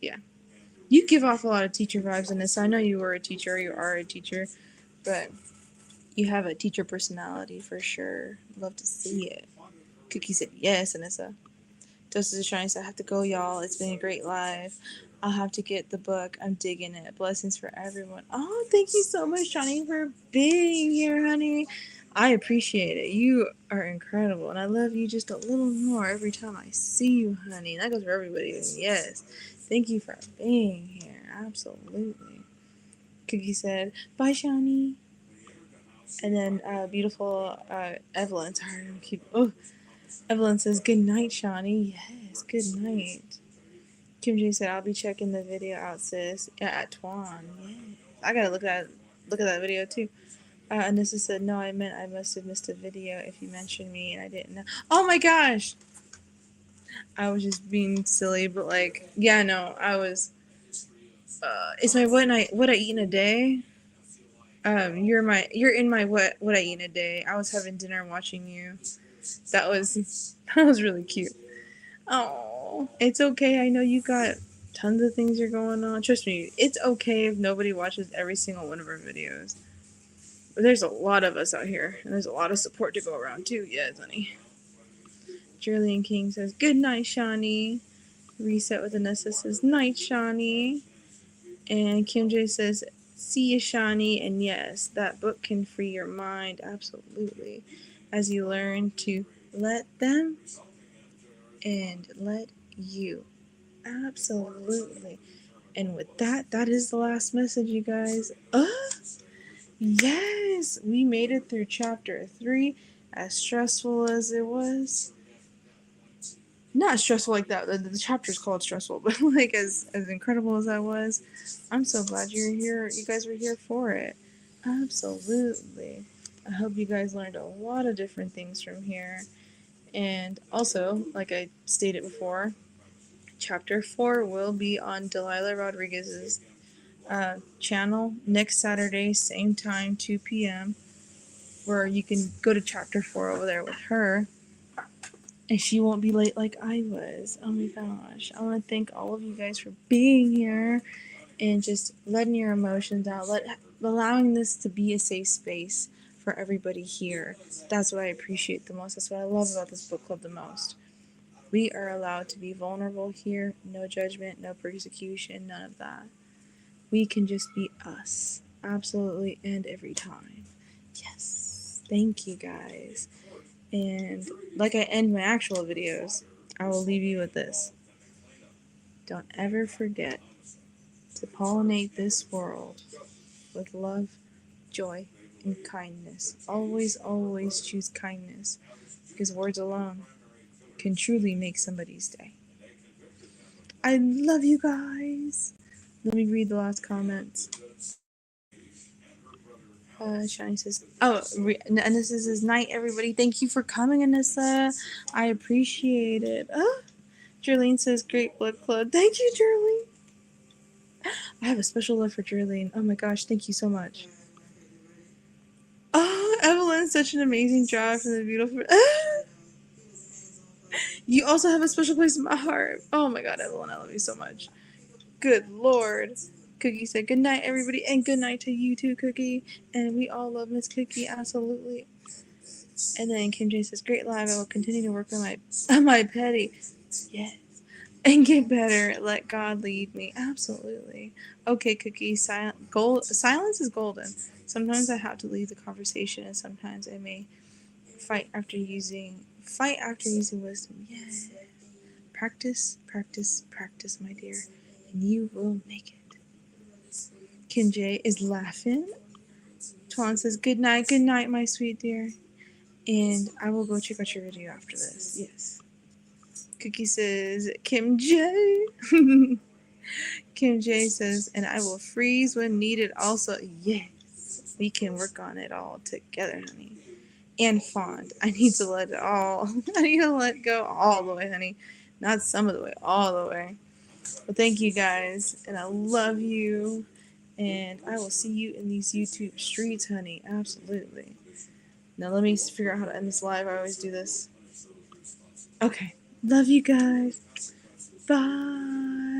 yeah. You give off a lot of teacher vibes, Anissa. I know you were a teacher, you are a teacher, but you have a teacher personality for sure. Love to see it. Cookie said yes, Anissa. Justice is trying to say, I have to go, y'all. It's been a great live. I'll have to get the book. I'm digging it. Blessings for everyone. Oh, thank you so much, Johnny, for being here, honey. I appreciate it. You are incredible, and I love you just a little more every time I see you, honey. That goes for everybody. And yes, thank you for being here. Absolutely. Cookie said, bye, Shani. And then beautiful Evelyn. Sorry, Evelyn says, good night, Shawnee. Yes, good night. Kim J said, I'll be checking the video out, sis. Yeah, at Twan. Yeah. I gotta look at that video too. Anissa said, no, I meant I must have missed a video if you mentioned me and I didn't know. Oh my gosh! I was just being silly, but like, yeah, no, I was. It's my what I eat in a day. You're in my what I eat in a day. I was having dinner and watching you. That was really cute. Oh, it's okay. I know you got tons of things you're going on. Trust me, it's okay if nobody watches every single one of our videos. But there's a lot of us out here, and there's a lot of support to go around too. Yes, honey. Jerlene King says, good night, Shawnee. Reset with Anessa says, night, Shawnee. And Kim J says, see you, Shawnee. And yes, that book can free your mind, absolutely, as you learn to let them and let you. Absolutely. And with that, that is the last message, you guys. Yes, we made it through chapter 3, as stressful as it was. Not stressful like that. The chapter's called stressful, but like as incredible as that was, I'm so glad you're here. You guys were here for it. Absolutely. I hope you guys learned a lot of different things from here. And also, like I stated before, Chapter 4 will be on Delilah Rodriguez's channel next Saturday, same time, 2 p.m., where you can go to Chapter 4 over there with her, and she won't be late like I was. Oh my gosh. I want to thank all of you guys for being here and just letting your emotions out, allowing this to be a safe space for everybody here. That's what I appreciate the most. That's what I love about this book club the most. We are allowed to be vulnerable here. No judgment, no persecution, none of that. We can just be us. Absolutely, and every time. Yes. Thank you, guys. And like I end my actual videos, I will leave you with this. Don't ever forget to pollinate this world with love, joy, and kindness. Always, always choose kindness, because words alone can truly make somebody's day. I love you guys. Let me read the last comments. Shani says, Anissa says, night, everybody. Thank you for coming, Anissa. I appreciate it. Jerlene says, great book club. Thank you, Jerlene. I have a special love for Jerlene. Oh my gosh, thank you so much. Oh, Evelyn, such an amazing job for the beautiful. You also have a special place in my heart. Oh my god, Evelyn, I love you so much. Good lord. Cookie said, good night, everybody, and good night to you too, Cookie. And we all love Miss Cookie, absolutely. And then Kim J says, great live. I will continue to work on my petty. Yes. and get better. Let God lead me. Absolutely. Okay, Cookie. Silence is golden. Sometimes I have to leave the conversation, and sometimes I may fight after using wisdom. Yes. Practice, practice, practice, my dear, and you will make it. Kim J is laughing. Tuan says, good night, my sweet dear. And I will go check out your video after this. Yes. Cookie says, Kim J. Kim J says, and I will freeze when needed also. Yes. We can work on it all together, honey. And fond. I need to let it all. I need to let go all the way, honey. Not some of the way, all the way. But thank you guys. And I love you. And I will see you in these YouTube streets, honey. Absolutely. Now let me figure out how to end this live. I always do this. Okay. Love you guys. Bye.